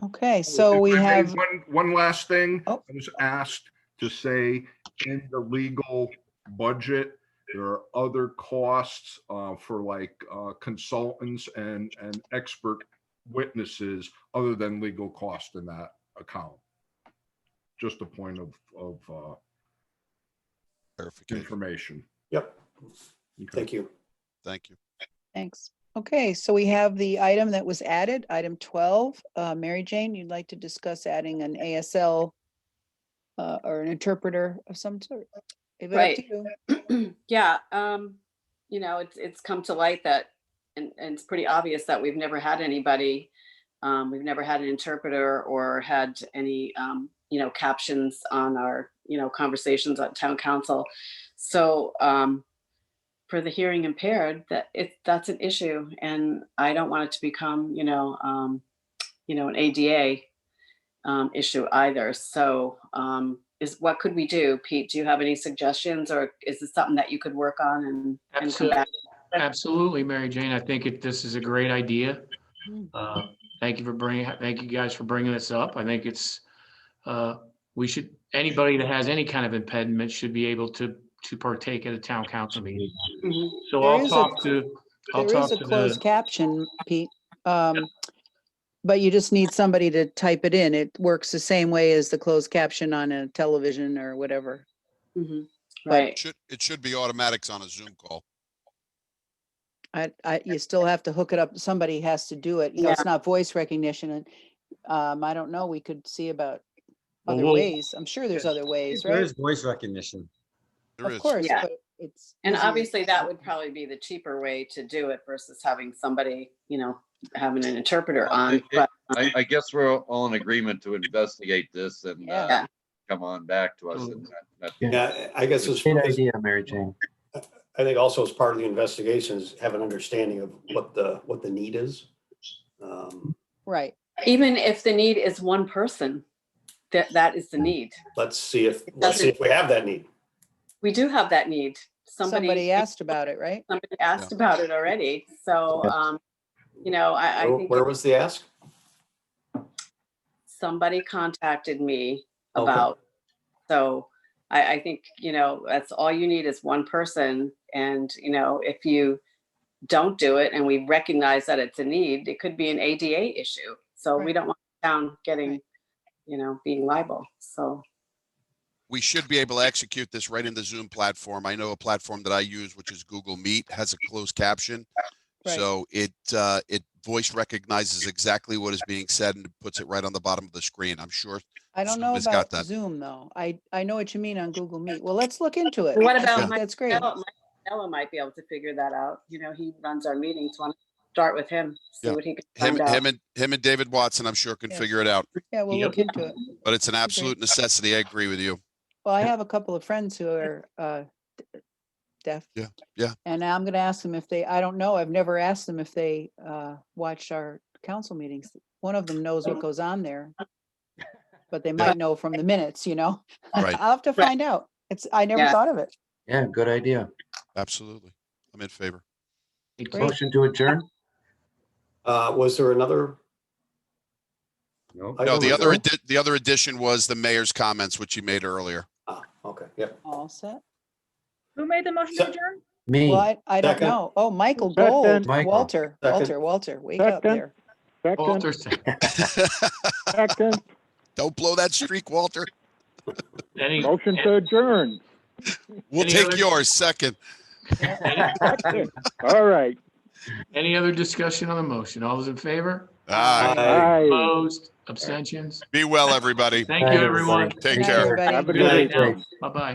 Okay, so we have one last thing. Oh. I was asked to say in the legal budget There are other costs for like consultants and expert witnesses other than legal cost in that account. Just a point of information. Yep. Okay. Thank you. Thank you. Thanks. Okay, so we have the item that was added, item 12. Mary Jane, you'd like to discuss adding an ASL or an interpreter of some sort? Leave it up Right. to you. Yeah, you know, it's come to light that, and it's pretty obvious that we've never had anybody, we've never had an interpreter or had any, you know, captions on our, you know, conversations at town council. So, for the hearing impaired, that's an issue, and I don't want it to become, you know, an ADA issue either. So, what could we do? Pete, do you have any suggestions, or is this something that you could work on and come back? Absolutely, Mary Jane. I think this is a great idea. Thank you guys for bringing this up. I think it's, anybody that has any kind of impediment should be able to partake at a town council meeting. So There I'll is talk to a closed caption, Pete. But you just need somebody to type it in. It works the same way as the closed caption on a television or whatever. Right. It should be automatics on a Zoom call. You still have to hook it up. Somebody has to do it. You know, it's not voice recognition. And I don't know, we could see about other ways. I'm sure there's other ways, There right? is voice recognition. Of course, Yeah. but it's. And easier. obviously that would probably be the cheaper way to do it versus having somebody, you know, having an interpreter on. But I guess we're all in agreement to investigate this and come on back to us. And Yeah, I guess it's Great idea, Mary Jane. I think also as part of the investigations, have an understanding of what the need is. Right. even if the need is one person, that is the need. Let's see if we have that need. We do have that need. Somebody asked about it, right? Somebody asked about it already. So, you know, I think. Where was the ask? Somebody contacted me Okay. about, so I think, you know, that's all you need is one person. And, you know, if you don't do it and we recognize that it's a need, it could be an ADA issue. So we don't want the town getting, you know, being liable. So. We should be able to execute this right in the Zoom platform. I know a platform that I use, which is Google Meet, has a closed caption. Right. So it voice recognizes exactly what is being said and puts it right on the bottom of the screen. I'm sure I don't Zoom know has got about that. Zoom though. I know what you mean on Google Meet. Well, let's look into it. What I about think Mike? that's great. Mike Ella might be able to figure that out. You know, he runs our meetings. Want to start with him, see what he can find out. Him and David Watson, I'm sure can figure it out. Yeah, we'll look into it. But it's an absolute necessity. I agree with you. Well, I have a couple of friends who are deaf. Yeah. And I'm going to ask them if I don't know, I've never asked them if they watched our council meetings. One of them knows what goes on there, but they might know from the minutes, you know? Right. I'll have to find out. I never thought of it. Yeah, good idea. Absolutely. I'm in favor. Motion to adjourn? Was there another? No, the other addition was the mayor's comments, which you made earlier. Okay, yep. All set. Who made the motion to adjourn? Me. Well, I don't Second. know. Oh, Michael Second. Gold. Michael. Walter, wake up there. Walter, Second, Don't blow that streak, Walter. motion to adjourn. We'll Any take other- yours second. All right. Any other discussion on the motion? All those in favor? Aye. Opposed? Abstentions? Be well, everybody. Thank you, everyone. Take Good night, care. everybody. Have a Good good night evening. now. Bye-bye.